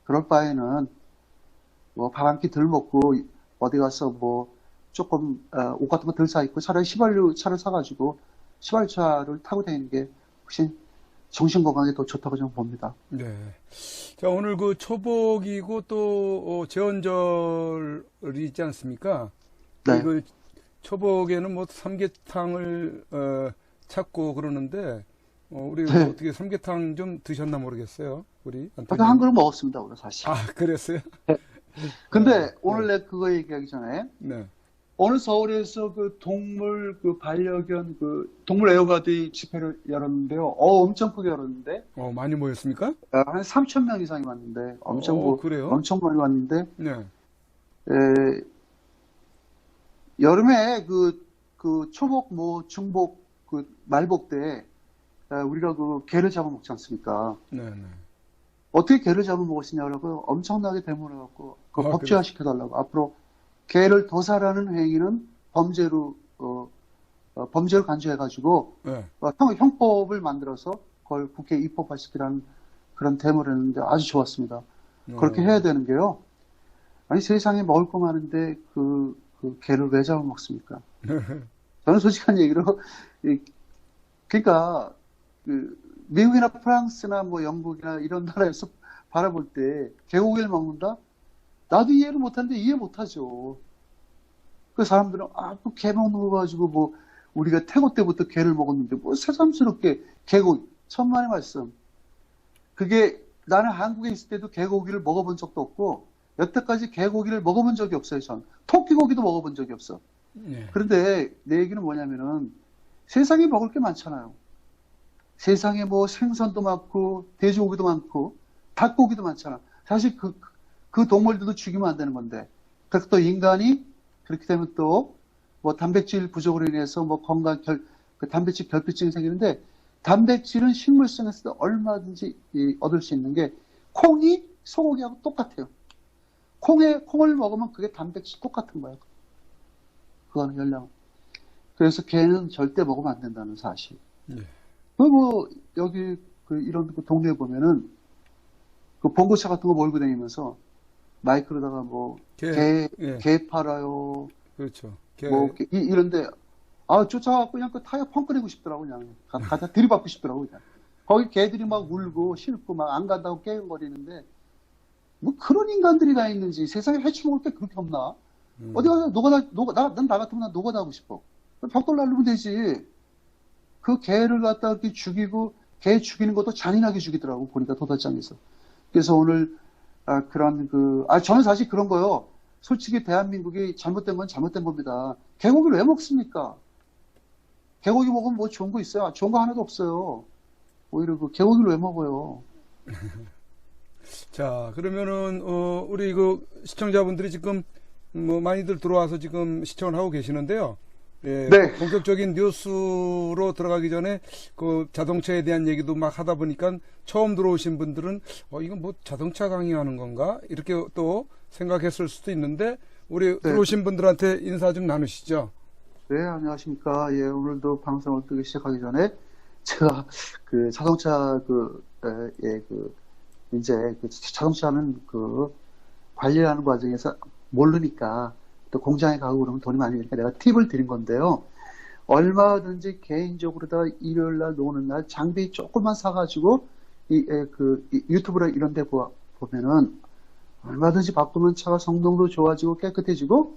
Speaker 4: 그럴 바에는 뭐 밥 한 끼 덜 먹고 어디 가서 뭐 조금 옷 같은 거 덜 사 입고 차라리 휘발유 차를 사가지고 휘발유차를 타고 다니는 게 훨씬 정신 건강에 더 좋다고 저는 봅니다.
Speaker 1: 네. 자, 오늘 그 초복이고 또 제헌절이 있지 않습니까?
Speaker 4: 네.
Speaker 1: 그 초복에는 뭐 삼계탕을 찾고 그러는데 우리
Speaker 4: 네.
Speaker 1: 어떻게 삼계탕 좀 드셨나 모르겠어요. 우리
Speaker 4: 저도 한 그릇 먹었습니다, 오늘 사실.
Speaker 1: 아, 그랬어요?
Speaker 4: 근데 오늘 내가 그거 얘기하기 전에
Speaker 1: 네.
Speaker 4: 오늘 서울에서 그 동물 그 반려견 그 동물 애호가들이 집회를 열었는데요. 엄청 크게 열었는데
Speaker 1: 많이 모였습니까?
Speaker 4: 한 3,000명 이상이 왔는데
Speaker 1: 그래요?
Speaker 4: 엄청 많이 왔는데
Speaker 1: 네.
Speaker 4: 여름에 그 초복 뭐 중복 그 말복 때 우리가 그 게를 잡아 먹지 않습니까?
Speaker 1: 네, 네.
Speaker 4: 어떻게 게를 잡아 먹었냐고 엄청나게 대문해갖고 그
Speaker 1: 아,
Speaker 4: 법제화 시켜달라고 앞으로 게를 도살하는 행위는 범죄로 범죄를 간주해가지고
Speaker 1: 네.
Speaker 4: 형법을 만들어서 그걸 국회에 입법화시키라는 그런 데모를 했는데 아주 좋았습니다. 그렇게 해야 되는 게요. 아니 세상에 먹을 거 많은데 그 게를 왜 잡아 먹습니까? 저는 솔직한 얘기로 그러니까 미국이나 프랑스나 뭐 영국이나 이런 나라에서 바라볼 때 개고기를 먹는다? 나도 이해를 못하는데 이해 못하죠. 그 사람들은 뭐 게 먹는 거 가지고 뭐 우리가 태고 때부터 게를 먹었는데 뭐 새삼스럽게 개고기 천만의 말씀. 그게 나는 한국에 있을 때도 개고기를 먹어본 적도 없고 여태까지 개고기를 먹어본 적이 없어요. 전 토끼고기도 먹어본 적이 없어.
Speaker 1: 네.
Speaker 4: 그런데 내 얘기는 뭐냐면은 세상에 먹을 게 많잖아요. 세상에 뭐 생선도 많고 돼지고기도 많고 닭고기도 많잖아. 사실 그 동물들도 죽이면 안 되는 건데. 그래서 또 인간이 그렇게 되면 또 뭐 단백질 부족으로 인해서 뭐 그 단백질 결핍증이 생기는데 단백질은 식물성에서도 얼마든지 얻을 수 있는 게 콩이 소고기하고 똑같아요. 콩을 먹으면 그게 단백질 똑같은 거예요. 그거는 열량. 그래서 개는 절대 먹으면 안 된다는 사실.
Speaker 1: 네.
Speaker 4: 뭐 여기 이런 동네에 보면은 그 봉고차 같은 거 몰고 다니면서 마이크로다가 뭐 개 팔아요.
Speaker 1: 그렇죠.
Speaker 4: 뭐 이런데 쫓아가고 그냥 그 타이어 펑크내고 싶더라고 그냥 가다 들이받고 싶더라고 그냥. 거기 개들이 막 울고 싫고 막 안 간다고 깨갱거리는데 뭐 그런 인간들이 다 있는지 세상에 해치 먹을 게 그렇게 없나? 어디 가서 난 나 같으면 난 노가다 하고 싶어. 벽돌 날르면 되지. 그 개를 갖다 이렇게 죽이고 개 죽이는 것도 잔인하게 죽이더라고 보니까 도달장에서. 그래서 오늘 저는 사실 그런 거요. 솔직히 대한민국이 잘못된 건 잘못된 겁니다. 개고기를 왜 먹습니까? 개고기 먹으면 뭐 좋은 거 있어요? 좋은 거 하나도 없어요. 오히려 그 개고기를 왜 먹어요?
Speaker 1: 자, 그러면은 우리 시청자분들이 지금 뭐 많이들 들어와서 지금 시청을 하고 계시는데요. 예,
Speaker 4: 네.
Speaker 1: 본격적인 뉴스로 들어가기 전에 그 자동차에 대한 얘기도 막 하다 보니까 처음 들어오신 분들은 이건 뭐 자동차 강의하는 건가? 이렇게 또 생각했을 수도 있는데 우리 들어오신 분들한테 인사 좀 나누시죠.
Speaker 4: 네, 안녕하십니까. 예, 오늘도 방송을 뜨기 시작하기 전에 제가 그 자동차 이제 그 자동차는 그 관리하는 과정에서 모르니까 또 공장에 가고 그러면 돈이 많이 드니까 내가 팁을 드린 건데요. 얼마든지 개인적으로다 일요일 날 노는 날 장비 조금만 사가지고 유튜브나 이런 데 보면은 얼마든지 바꾸면 차가 성능도 좋아지고 깨끗해지고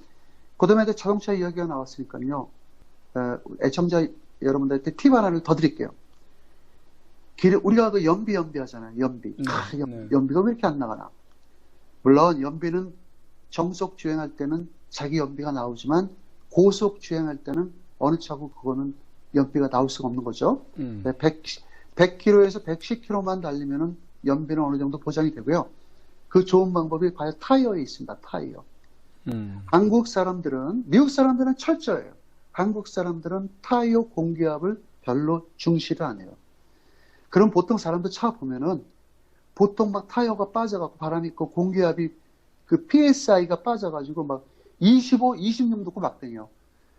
Speaker 4: 그다음에 자동차 이야기가 나왔으니까요. 애청자 여러분들한테 팁 하나를 더 드릴게요. 우리가 그 연비 하잖아요. 연비. 연비가 왜 이렇게 안 나가나? 물론 연비는 정속 주행할 때는 자기 연비가 나오지만 고속 주행할 때는 어느 차고 그거는 연비가 나올 수가 없는 거죠. 100km에서 110km만 달리면은 연비는 어느 정도 보장이 되고요. 그 좋은 방법이 과연 타이어에 있습니다. 타이어. 한국 사람들은, 미국 사람들은 철저해요. 한국 사람들은 타이어 공기압을 별로 중시를 안 해요. 그럼 보통 사람들 차 보면은 보통 막 타이어가 빠져갖고 바람이 있고 공기압이 그 PSI가 빠져가지고 막 25, 26 놓고 막 다녀요.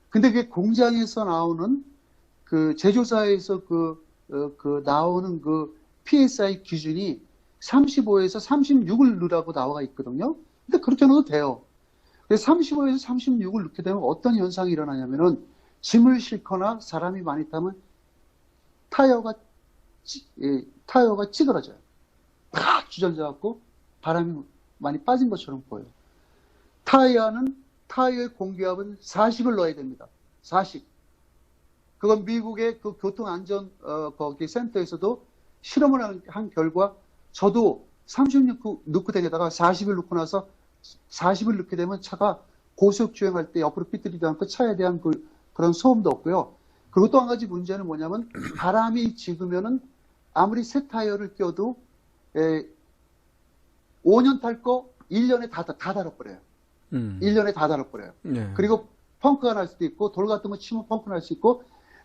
Speaker 4: 근데 그게 공장에서 나오는 그 제조사에서 나오는 그 PSI 기준이 35에서 36을 넣으라고 나와 있거든요. 근데 그렇게 넣어도 돼요. 35에서 36을 넣게 되면 어떤 현상이 일어나냐면은 짐을 싣거나 사람이 많이 타면 타이어가 찌그러져요. 팍 주저앉아갖고 바람이 많이 빠진 것처럼 보여요. 타이어의 공기압은 40을 넣어야 됩니다. 40. 그건 미국의 그 교통안전 거기 센터에서도 실험을 한 결과 저도 36 넣고 다니다가 40을 넣고 나서 40을 넣게 되면 차가 고속 주행할 때 옆으로 삐뚤리지 않고 차에 대한 그런 소음도 없고요. 그리고 또 한 가지 문제는 뭐냐면 바람이 지으면은 아무리 새 타이어를 껴도 5년 탈 거 1년에 다 달아버려요. 1년에 다 달아버려요.
Speaker 1: 네.
Speaker 4: 그리고 펑크가 날 수도 있고 돌 같은 거 치면 펑크 날 수 있고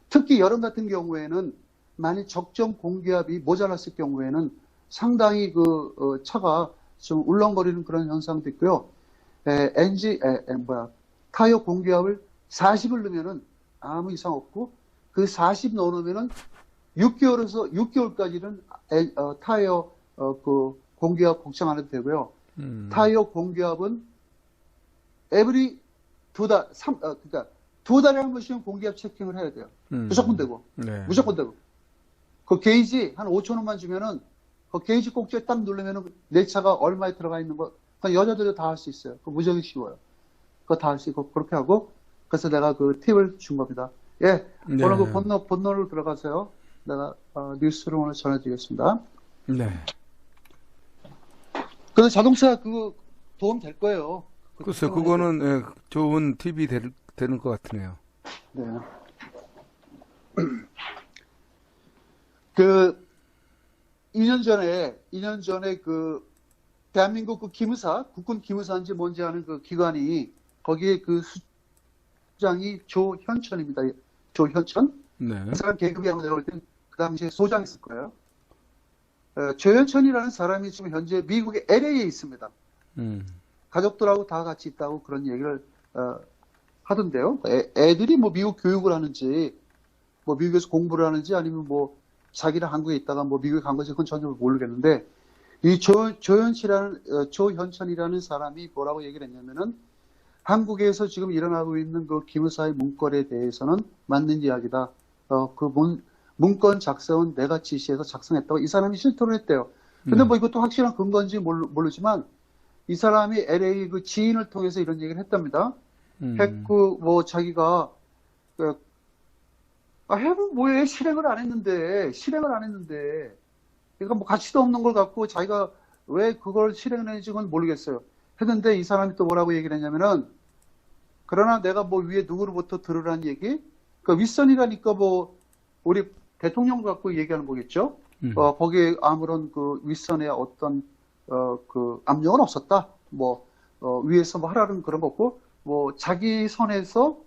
Speaker 4: 특히 여름 같은 경우에는 만일 적정 공기압이 모자랐을 경우에는 상당히 차가 좀 울렁거리는 그런 현상도 있고요. 타이어 공기압을 40을 넣으면은 아무 이상 없고 그 40 넣어놓으면은 6개월까지는 타이어 공기압 걱정 안 해도 되고요. 타이어 공기압은 every 그러니까 2달에 한 번씩은 공기압 체킹을 해야 돼요. 무조건 되고.
Speaker 1: 네.
Speaker 4: 무조건 되고. 그 게이지 한 5,000원만 주면은 그 게이지 꼭지에 딱 누르면은 내 차가 얼마에 들어가 있는 거, 그 여자들도 다 할 수 있어요. 그 무지하게 쉬워요. 그거 다 할 수 있고, 그렇게 하고, 그래서 내가 그 팁을 준 겁니다. 예.
Speaker 1: 네.
Speaker 4: 오늘 그 본론으로 들어가세요. 내가, 뉴스를 오늘 전해드리겠습니다.
Speaker 1: 네.
Speaker 4: 그래서 자동차 그거 도움 될 거예요.
Speaker 1: 글쎄, 그거는 예, 좋은 팁이 되는 것 같으네요.
Speaker 4: 네. 2년 전에 대한민국 국군 기무사인지 뭔지 아는 그 기관이, 거기에 그 수장이 조현천입니다. 조현천?
Speaker 1: 네.
Speaker 4: 그 사람 계급이 아마 내가 볼 땐 그 당시에 소장했을 거예요. 조현천이라는 사람이 지금 현재 미국의 LA에 있습니다. 가족들하고 다 같이 있다고 그런 얘기를, 하던데요. 애들이 뭐 미국 교육을 하는지, 뭐 미국에서 공부를 하는지 아니면 뭐 자기는 한국에 있다가 뭐 미국에 간 건지 그건 전혀 모르겠는데, 이 조현천이라는 사람이 뭐라고 얘기를 했냐면은 한국에서 지금 일어나고 있는 그 기무사의 문건에 대해서는 맞는 이야기다. 문건 작성은 내가 지시해서 작성했다고 이 사람이 실토를 했대요. 근데 뭐 이것도 확실한 근거인지 모르지만 이 사람이 LA 그 지인을 통해서 이런 얘기를 했답니다. 했고 뭐 자기가 해본 뭐해 실행을 안 했는데 그러니까 뭐 가치도 없는 걸 갖고 자기가 왜 그걸 실행을 했는지 는 모르겠어요. 했는데 이 사람이 또 뭐라고 얘기를 했냐면은, 그러나 내가 뭐 위에 누구로부터 들으라는 얘기, 그 윗선이라니까 뭐 우리 대통령을 갖고 얘기하는 거겠죠. 거기에 아무런 그 윗선에 어떤 그 압력은 없었다. 뭐 위에서 뭐 하라는 그런 거 없고, 뭐 자기 선에서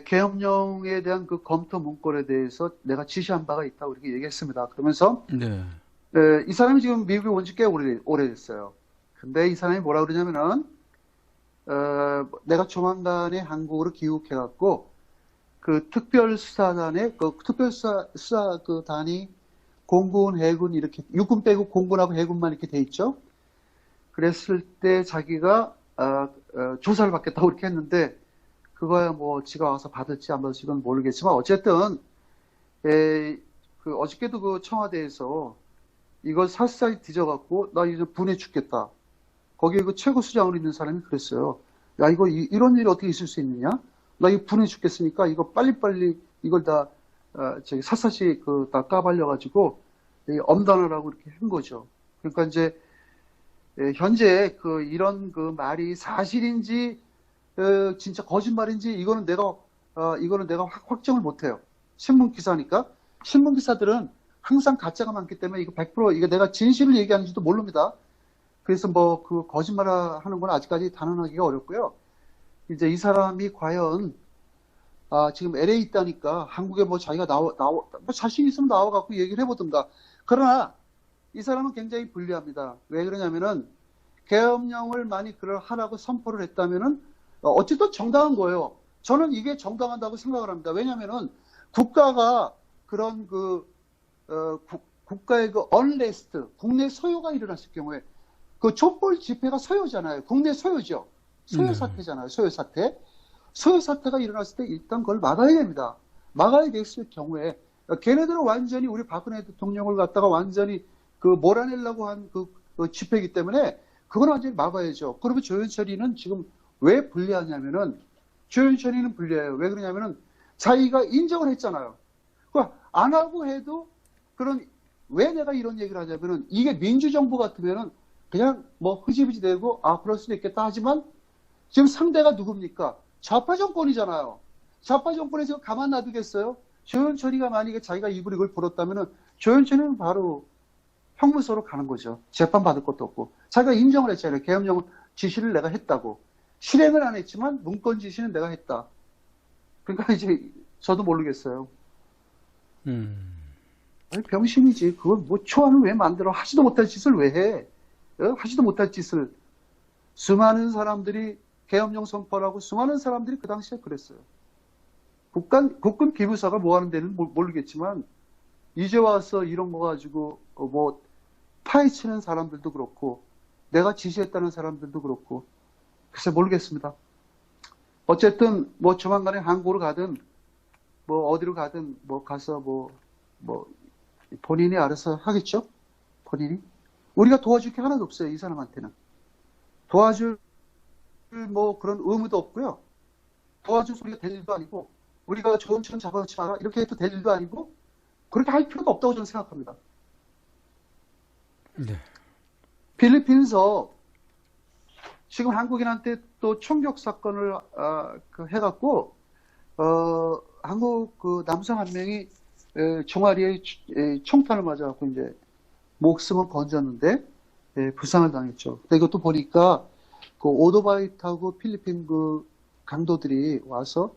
Speaker 4: 계엄령에 대한 그 검토 문건에 대해서 내가 지시한 바가 있다고 이렇게 얘기했습니다. 그러면서
Speaker 1: 네.
Speaker 4: 이 사람이 지금 미국에 온 지 꽤 오래됐어요. 근데 이 사람이 뭐라 그러냐면은 내가 조만간에 한국으로 귀국해갖고 그 특별수사단의 그 특별수사 그 단이 공군, 해군 이렇게 육군 빼고 공군하고 해군만 이렇게 돼 있죠. 그랬을 때 자기가 조사를 받겠다고 이렇게 했는데 그거야 뭐 지가 와서 받을지 안 받을지 건 모르겠지만 어쨌든 그 어저께도 그 청와대에서 이걸 샅샅이 뒤져갖고 나 이제 분해 죽겠다. 거기에 그 최고 수장으로 있는 사람이 그랬어요. 야 이거 이런 일이 어떻게 있을 수 있느냐? 나 이거 분해 죽겠으니까 이거 빨리빨리 이걸 다 저기 샅샅이 다 까발려가지고 엄단하라고 이렇게 한 거죠. 그러니까 이제 현재 이런 말이 사실인지 진짜 거짓말인지 이거는 내가 확정을 못해요. 신문 기사니까 신문 기사들은 항상 가짜가 많기 때문에 이거 100% 이거 내가 진실을 얘기하는지도 모릅니다. 그래서 뭐 거짓말 하는 건 아직까지 단언하기가 어렵고요. 이제 이 사람이 과연 지금 LA 있다니까 한국에 뭐 자기가 뭐 자신 있으면 나와갖고 얘기를 해보든가. 그러나 이 사람은 굉장히 불리합니다. 왜 그러냐면은 계엄령을 만약 하라고 선포를 했다면은 어쨌든 정당한 거예요. 저는 이게 정당하다고 생각을 합니다. 왜냐면은 국가가 그런 국가의 언레스트, 국내 소요가 일어났을 경우에 촛불 집회가 소요잖아요. 국내 소요죠. 소요 사태잖아요. 소요 사태. 소요 사태가 일어났을 때 일단 그걸 막아야 됩니다. 막아야 됐을 경우에 걔네들은 완전히 우리 박근혜 대통령을 갖다가 완전히 몰아내려고 한 집회이기 때문에 그건 완전히 막아야죠. 그러면 조현철이는 지금 왜 불리하냐면은 조현철이는 불리해요. 왜 그러냐면은 자기가 인정을 했잖아요. 안 하고 해도 왜 내가 이런 얘기를 하냐면은 이게 민주정부 같으면은 그냥 뭐 흐지부지 되고 그럴 수도 있겠다 하지만 지금 상대가 누굽니까? 좌파 정권이잖아요. 좌파 정권에서 가만 놔두겠어요? 조현철이가 만약에 자기가 입으로 이걸 벌었다면은 조현철이는 바로 형무소로 가는 거죠. 재판 받을 것도 없고. 자기가 인정을 했잖아요. 계엄령 지시를 내가 했다고. 실행을 안 했지만 문건 지시는 내가 했다. 그러니까 이제 저도 모르겠어요. 아니, 병신이지. 그걸 뭐 초안을 왜 만들어? 하지도 못할 짓을 왜 해? 하지도 못할 짓을. 수많은 사람들이 계엄령 선포하고 수많은 사람들이 그 당시에 그랬어요. 국군 기무사가 뭐 하는 데는 모르겠지만 이제 와서 이런 거 가지고 뭐 파헤치는 사람들도 그렇고 내가 지시했다는 사람들도 그렇고 글쎄 모르겠습니다. 어쨌든 뭐 조만간에 한국으로 가든 뭐 어디로 가든 뭐 가서 뭐 본인이 알아서 하겠죠. 본인이. 우리가 도와줄 게 하나도 없어요. 이 사람한테는. 도와줄 뭐 그런 의무도 없고요. 도와줄 소리가 될 일도 아니고 우리가 좋은 천 잡아놓지 마라 이렇게 해도 될 일도 아니고 그렇게 할 필요도 없다고 저는 생각합니다.
Speaker 1: 네.
Speaker 4: 필리핀에서 지금 한국인한테 또 총격 사건을 해갖고 한국 남성 한 명이 종아리에 총탄을 맞아갖고 이제 목숨을 건졌는데 부상을 당했죠. 근데 이것도 보니까 오토바이 타고 필리핀 강도들이 와서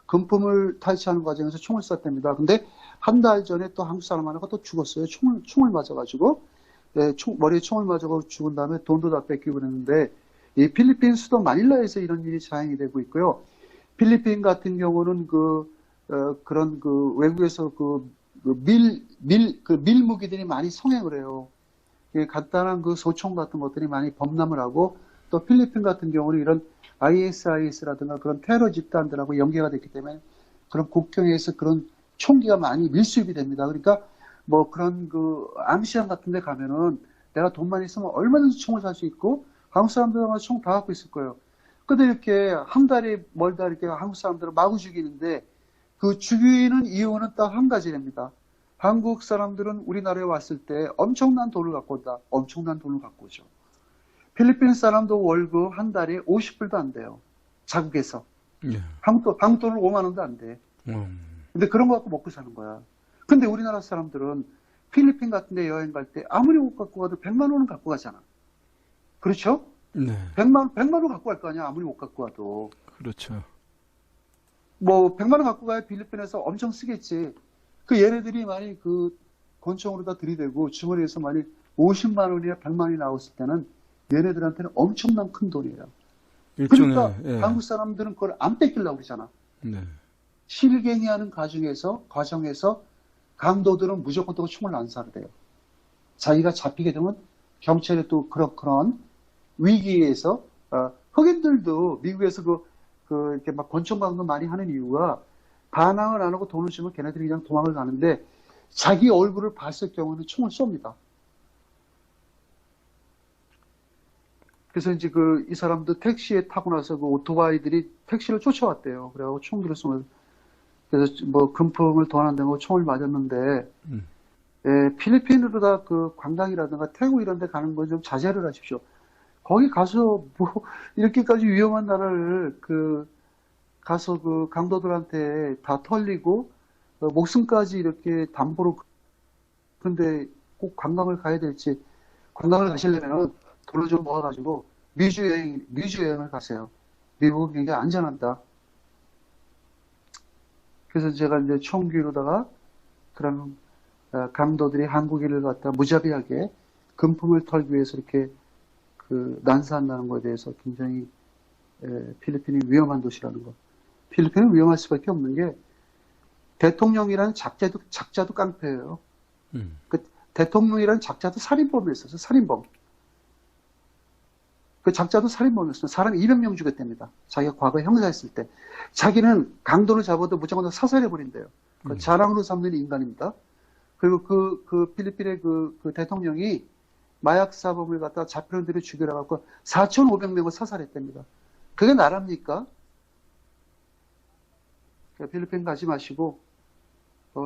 Speaker 4: 금품을 탈취하는 과정에서 총을 쐈답니다. 근데 한 달 전에 또 한국 사람 하나가 또 죽었어요. 총을 맞아가지고 머리에 총을 맞아가지고 죽은 다음에 돈도 다 뺏기고 그랬는데 이 필리핀 수도 마닐라에서 이런 일이 자행이 되고 있고요. 필리핀 같은 경우는 그런 외국에서 밀 무기들이 많이 성행을 해요. 간단한 소총 같은 것들이 많이 범람을 하고 또 필리핀 같은 경우는 이런 ISIS라든가 그런 테러 집단들하고 연계가 됐기 때문에 그런 국경에서 그런 총기가 많이 밀수입이 됩니다. 그러니까 뭐 그런 암시장 같은 데 가면은 내가 돈만 있으면 얼마든지 총을 살 수 있고 한국 사람들은 아마 총 다 갖고 있을 거예요. 근데 이렇게 한 달이 멀다 이렇게 한국 사람들을 마구 죽이는데 그 죽이는 이유는 딱 한 가지랍니다. 한국 사람들은 우리나라에 왔을 때 엄청난 돈을 갖고 온다. 엄청난 돈을 갖고 오죠. 필리핀 사람도 월급 한 달에 50불도 안 돼요. 자국에서.
Speaker 1: 네.
Speaker 4: 한국 돈을 5만 원도 안 돼. 근데 그런 거 갖고 먹고 사는 거야. 근데 우리나라 사람들은 필리핀 같은 데 여행 갈 때 아무리 못 갖고 가도 100만 원은 갖고 가잖아. 그렇죠?
Speaker 1: 네.
Speaker 4: 100만 원 갖고 갈 거 아니야. 아무리 못 갖고 가도.
Speaker 1: 그렇죠.
Speaker 4: 뭐 100만 원 갖고 가야 필리핀에서 엄청 쓰겠지. 얘네들이 만약 권총으로 다 들이대고 주머니에서 만약 50만 원이나 100만 원이 나왔을 때는 얘네들한테는 엄청난 큰 돈이에요. 그러니까 한국 사람들은 그걸 안 뺏기려고 그러잖아.
Speaker 1: 네.
Speaker 4: 실갱이하는 과정에서 강도들은 무조건 또 총을 난사를 해요. 자기가 잡히게 되면 경찰에 또 그런 위기에서 흑인들도 미국에서 이렇게 막 권총강도 많이 하는 이유가 반항을 안 하고 돈을 주면 걔네들이 그냥 도망을 가는데 자기 얼굴을 봤을 경우는 총을 쏩니다. 그래서 이제 이 사람도 택시에 타고 나서 그 오토바이들이 택시를 쫓아왔대요. 그래가지고 총들을 쏘면 그래서 뭐 금품을 도난다고 총을 맞았는데 필리핀으로다 그 관광이라든가 태국 이런 데 가는 건 좀 자제를 하십시오. 거기 가서 뭐 이렇게까지 위험한 나라를 가서 그 강도들한테 다 털리고 목숨까지 이렇게 담보로 근데 꼭 관광을 가야 될지 관광을 가시려면 돈을 좀 모아가지고 미주 여행을 가세요. 미국은 굉장히 안전하다. 그래서 제가 이제 총기로다가 그런 강도들이 한국인을 갖다 무자비하게 금품을 털기 위해서 이렇게 난사한다는 것에 대해서 굉장히 필리핀이 위험한 도시라는 것. 필리핀은 위험할 수밖에 없는 게 대통령이라는 작자도 깡패예요. 그 대통령이라는 작자도 살인범이었어요. 살인범. 그 작자도 살인범이었어요. 사람 200명 죽였답니다. 자기가 과거에 형사했을 때. 자기는 강도를 잡아도 무조건 다 사살해버린대요. 그 자랑으로 삼는 인간입니다. 그리고 그 필리핀의 그 대통령이 마약 사범을 갖다 잡히는 대로 죽여라갖고 4,500명을 사살했답니다. 그게 나랍니까? 필리핀 가지 마시고,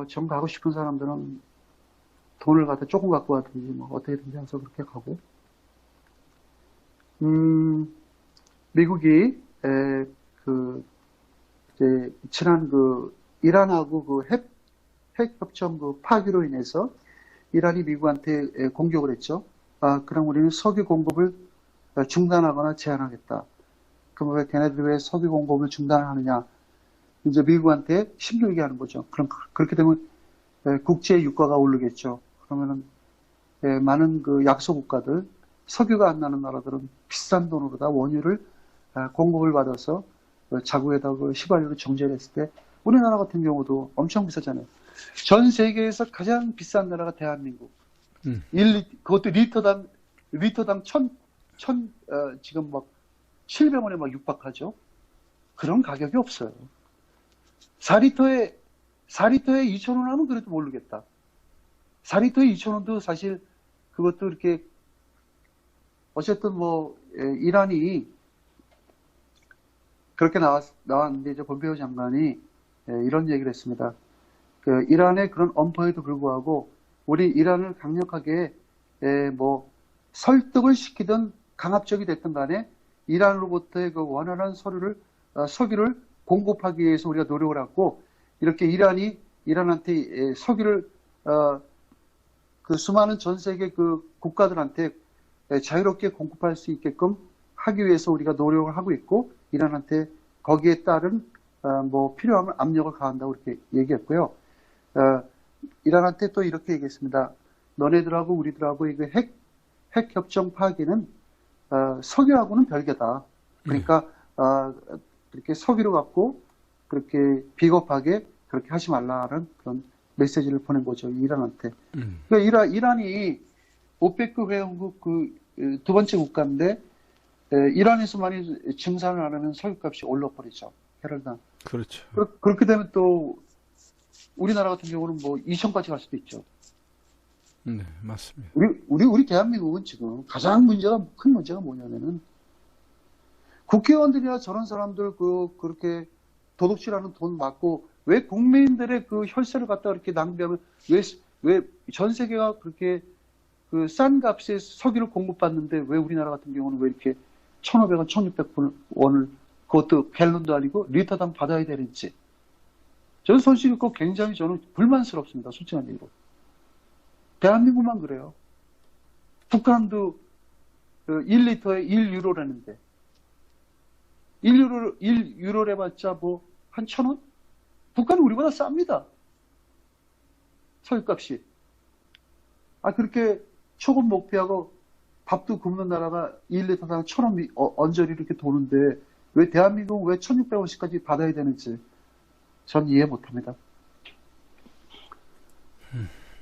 Speaker 4: 정 가고 싶은 사람들은 돈을 갖다 조금 갖고 가든지, 뭐, 어떻게든지 해서 그렇게 가고. 미국이, 이제, 지난 이란하고 핵협정 파기로 인해서 이란이 미국한테 공격을 했죠. 그럼 우리는 석유 공급을 중단하거나 제한하겠다. 그럼 왜 걔네들 왜 석유 공급을 중단하느냐? 이제 미국한테 힘들게 하는 거죠. 그럼 그렇게 되면 국제 유가가 오르겠죠. 그러면은 많은 약소 국가들, 석유가 안 나는 나라들은 비싼 돈으로 다 원유를 공급을 받아서 자국에다 휘발유를 정제를 했을 때 우리나라 같은 경우도 엄청 비싸잖아요. 전 세계에서 가장 비싼 나라가 대한민국. 그것도 리터당 지금 막 700원에 막 육박하죠. 그런 가격이 없어요. 4리터에 2,000원 하면 그래도 모르겠다. 4리터에 2,000원도 사실 그것도 이렇게 어쨌든 이란이 그렇게 나왔는데 이제 본페오 장관이 이런 얘기를 했습니다. 이란의 그런 엄포에도 불구하고 우리 이란을 강력하게 설득을 시키든 강압적이 됐든 간에 이란으로부터의 그 원활한 석유를 공급하기 위해서 우리가 노력을 하고 이렇게 이란한테 석유를 그 수많은 전 세계 국가들한테 자유롭게 공급할 수 있게끔 하기 위해서 우리가 노력을 하고 있고 이란한테 거기에 따른 필요하면 압력을 가한다고 이렇게 얘기했고요. 이란한테 또 이렇게 얘기했습니다. 너네들하고 우리들하고 이거 핵 협정 파기는 석유하고는 별개다. 그러니까 그렇게 석유를 갖고 그렇게 비겁하게 그렇게 하지 말라는 그런 메시지를 보낸 거죠. 이란한테. 그러니까 이란이 오페크 회원국 두 번째 국가인데 이란에서만이 증산을 안 하면 석유값이 올라버리죠. 해럴당.
Speaker 1: 그렇죠.
Speaker 4: 그렇게 되면 또 우리나라 같은 경우는 2천까지 갈 수도 있죠.
Speaker 1: 네, 맞습니다.
Speaker 4: 우리 대한민국은 지금 가장 큰 문제가 뭐냐면은 국회의원들이나 저런 사람들 그렇게 도둑질하는 돈 맞고 왜 국민들의 혈세를 갖다 이렇게 낭비하면 왜 전 세계가 그렇게 싼 값에 석유를 공급받는데 왜 우리나라 같은 경우는 왜 이렇게 1,500원, 1,600원을 그것도 갤런도 아니고 리터당 받아야 되는지 저는 솔직히 굉장히 저는 불만스럽습니다. 솔직한 얘기로. 대한민국만 그래요. 북한도 1리터에 1유로라는데 1유로를 해봤자 한 1,000원? 북한은 우리보다 쌉니다. 석유값이. 그렇게 초급 목표하고 밥도 굶는 나라가 1리터당 1,000원 언저리 이렇게 도는데 왜 대한민국은 왜 1,600원씩까지 받아야 되는지 전 이해 못합니다.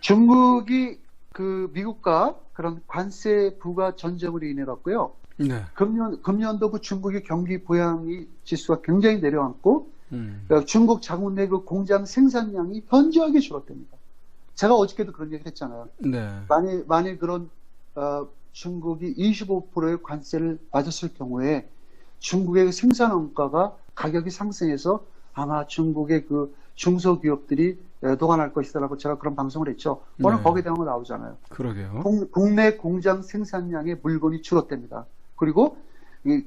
Speaker 4: 중국이 그 미국과 그런 관세 부과 전쟁으로 인해 갖고요.
Speaker 1: 네.
Speaker 4: 금년도 그 중국의 경기 부양이 지수가 굉장히 내려앉고 중국 자국 내 그 공장 생산량이 현저하게 줄었답니다. 제가 어저께도 그런 얘기를 했잖아요.
Speaker 1: 네.
Speaker 4: 만일 그런 중국이 25%의 관세를 맞았을 경우에 중국의 생산 원가가 가격이 상승해서 아마 중국의 그 중소기업들이 도관할 것이다라고 제가 그런 방송을 했죠. 오늘
Speaker 1: 네.
Speaker 4: 거기에 대한 거 나오잖아요.
Speaker 1: 그러게요.
Speaker 4: 국내 공장 생산량의 물건이 줄었답니다. 그리고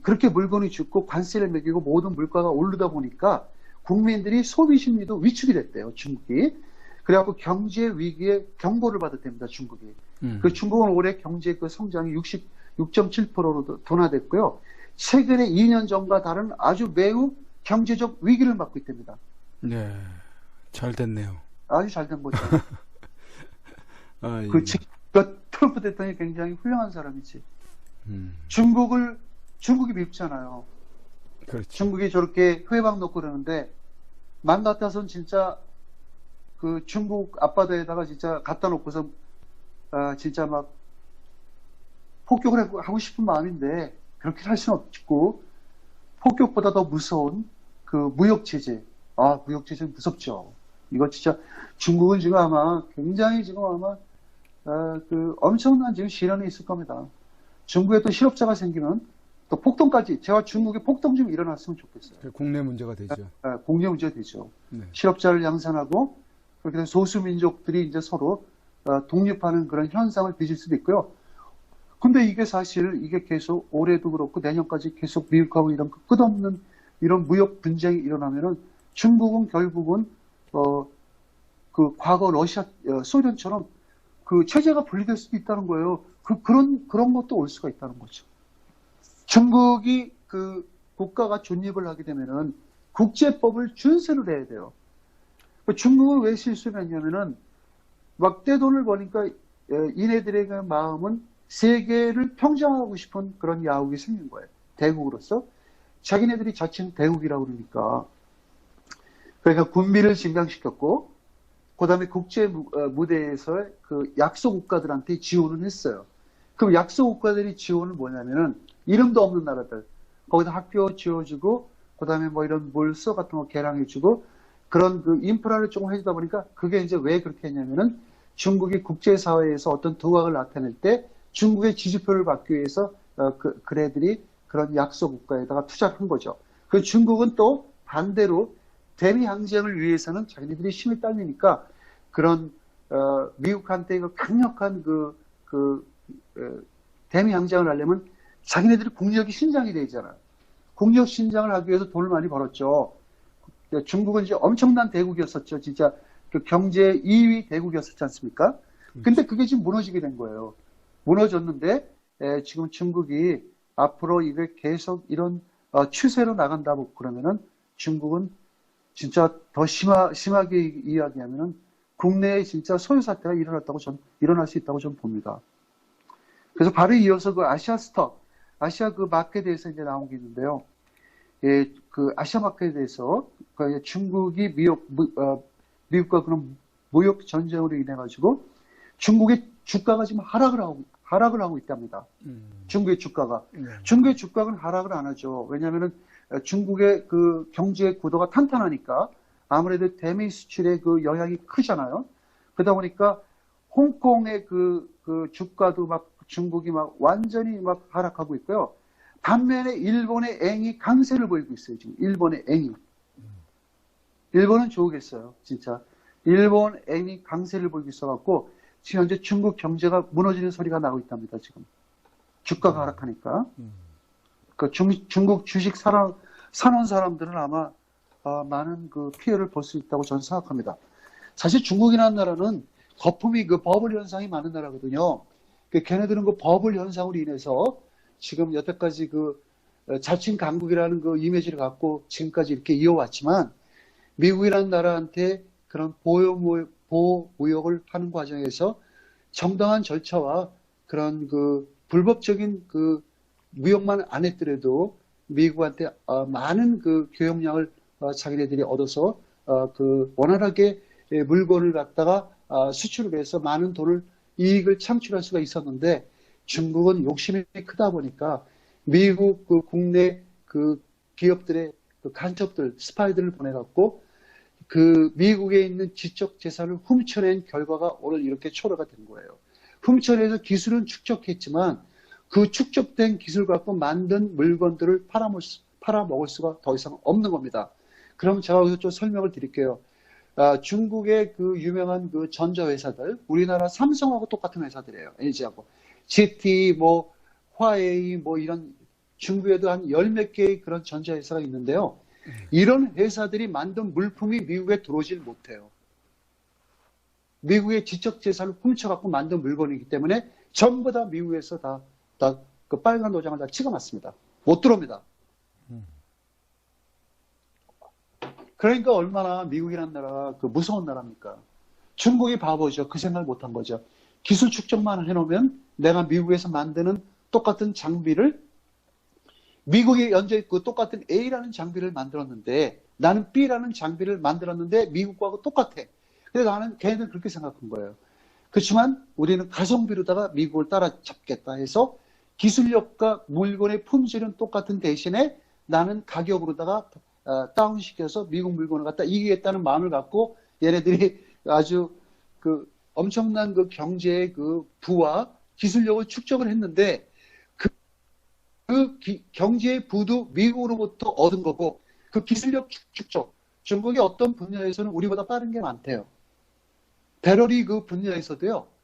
Speaker 4: 그렇게 물건이 줄고 관세를 매기고 모든 물가가 오르다 보니까 국민들이 소비 심리도 위축이 됐대요, 중국이. 그래갖고 경제 위기에 경고를 받았답니다, 중국이. 그 중국은 올해 경제 그 성장이 66.7%로 둔화됐고요. 최근에 2년 전과 다른 아주 매우 경제적 위기를 맞고 있답니다.
Speaker 1: 네. 잘 됐네요.
Speaker 4: 아주 잘 된 거죠.
Speaker 1: 아, 예.
Speaker 4: 그 트럼프 대통령이 굉장히 훌륭한 사람이지. 중국이 밉잖아요.
Speaker 1: 그렇죠.
Speaker 4: 중국이 저렇게 회방 놓고 그러는데, 맘 같아서는 진짜 그 중국 앞바다에다가 진짜 갖다 놓고서, 진짜 막 폭격을 하고 싶은 마음인데, 그렇게 할 수는 없고, 폭격보다 더 무서운 그 무역제재. 무역제재는 무섭죠. 이거 진짜 중국은 지금 아마 굉장히 지금 아마, 그 엄청난 지금 시련이 있을 겁니다. 중국에 또 실업자가 생기면 또 폭동까지, 제가 중국에 폭동 좀 일어났으면 좋겠어요.
Speaker 1: 국내 문제가 되죠.
Speaker 4: 공개 문제가 되죠.
Speaker 1: 네.
Speaker 4: 실업자를 양산하고 그렇게 해서 소수민족들이 이제 서로 독립하는 그런 현상을 빚을 수도 있고요. 근데 이게 사실 이게 계속 올해도 그렇고 내년까지 계속 미국하고 이런 끝없는 이런 무역 분쟁이 일어나면은 중국은 결국은 그 과거 소련처럼 그 체제가 분리될 수도 있다는 거예요. 그런 것도 올 수가 있다는 거죠. 중국이 그 국가가 존립을 하게 되면은 국제법을 준수를 해야 돼요. 중국은 왜 실수를 했냐면은 막 떼돈을 버니까 이네들의 그 마음은 세계를 평정하고 싶은 그런 야욕이 생긴 거예요. 대국으로서. 자기네들이 자칭 대국이라고 그러니까. 그러니까 군비를 증강시켰고, 그 다음에 국제 무대에서 그 약소 국가들한테 지원을 했어요. 그럼 약소 국가들이 지원을 뭐냐면은 이름도 없는 나라들. 거기다 학교 지어주고, 그 다음에 뭐 이런 물소 같은 거 개량해주고, 그런 그 인프라를 조금 해주다 보니까 그게 이제 왜 그렇게 했냐면은 중국이 국제사회에서 어떤 두각을 나타낼 때 중국의 지지표를 받기 위해서 그래들이 그런 약소 국가에다가 투자를 한 거죠. 그 중국은 또 반대로 대미 항쟁을 위해서는 자기네들이 힘이 딸리니까 그런 미국한테 그 강력한 대미 항쟁을 하려면 자기네들이 국력이 신장이 되잖아요. 국력 신장을 하기 위해서 돈을 많이 벌었죠. 중국은 이제 엄청난 대국이었었죠. 진짜 그 경제 2위 대국이었었지 않습니까? 근데 그게 지금 무너지게 된 거예요. 무너졌는데 지금 중국이 앞으로 이게 계속 이런 추세로 나간다고 그러면은 중국은 진짜 더 심하게 이야기하면은 국내에 진짜 소요 사태가 일어날 수 있다고 저는 봅니다. 그래서 바로 이어서 그 아시아 그 마켓에 대해서 이제 나온 게 있는데요. 그 아시아 마켓에 대해서 중국이 미국과 그런 무역 전쟁으로 인해 가지고 중국의 주가가 지금 하락을 하고 있답니다. 중국의 주가가. 중국의 주가는 하락을 안 하죠. 왜냐하면은 중국의 그 경제 구도가 탄탄하니까 아무래도 대미 수출의 그 영향이 크잖아요. 그러다 보니까 홍콩의 그 주가도 막 중국이 막 완전히 막 하락하고 있고요. 반면에 일본의 엔이 강세를 보이고 있어요. 지금 일본의 엔이. 일본은 좋으겠어요. 진짜. 일본 엔이 강세를 보이고 있어갖고 지금 현재 중국 경제가 무너지는 소리가 나고 있답니다. 지금. 주가가 하락하니까. 그 중국 주식 사놓은 사람들은 아마 많은 그 피해를 볼 수 있다고 저는 생각합니다. 사실 중국이라는 나라는 거품이 그 버블 현상이 많은 나라거든요. 걔네들은 그 버블 현상으로 인해서 지금 여태까지 그 자칭 강국이라는 그 이미지를 갖고 지금까지 이렇게 이어왔지만 미국이라는 나라한테 그런 보호 무역을 하는 과정에서 정당한 절차와 그런 그 불법적인 그 무역만 안 했더라도 미국한테 많은 그 교역량을 자기네들이 얻어서 그 원활하게 물건을 갖다가 수출을 해서 많은 돈을 이익을 창출할 수가 있었는데 중국은 욕심이 크다 보니까 미국 그 국내 그 기업들의 그 간첩들, 스파이들을 보내갖고 그 미국에 있는 지적 재산을 훔쳐낸 결과가 오늘 이렇게 초래가 된 거예요. 훔쳐내서 기술은 축적했지만 그 축적된 기술 갖고 만든 물건들을 팔아먹을 수가 더 이상 없는 겁니다. 그럼 제가 여기서 좀 설명을 드릴게요. 중국의 그 유명한 그 전자회사들, 우리나라 삼성하고 똑같은 회사들이에요. LG하고. ZTE, 뭐, 화웨이, 뭐 이런 중국에도 한 열 몇 개의 그런 전자회사가 있는데요. 이런 회사들이 만든 물품이 미국에 들어오질 못해요. 미국의 지적재산을 훔쳐갖고 만든 물건이기 때문에 전부 다 미국에서 다 그 빨간 도장을 다 찍어놨습니다. 못 들어옵니다. 그러니까 얼마나 미국이라는 나라가 그 무서운 나라입니까? 중국이 바보죠. 그 생각을 못한 거죠. 기술 축적만 해놓으면 내가 미국에서 만드는 똑같은 장비를 미국이 현재 그 똑같은 A라는 장비를 만들었는데 나는 B라는 장비를 만들었는데 미국하고 똑같아. 그래서 나는 걔네들 그렇게 생각한 거예요. 그렇지만 우리는 가성비로다가 미국을 따라잡겠다 해서 기술력과 물건의 품질은 똑같은 대신에 나는 가격으로다가 다운시켜서 미국 물건을 갖다 이기겠다는 마음을 갖고 얘네들이 아주 그 엄청난 그 경제의 그 부와 기술력을 축적을 했는데 경제의 부도 미국으로부터 얻은 거고 그 기술력 축적 중국이 어떤 분야에서는 우리보다 빠른 게 많대요. 배터리 그 분야에서도요.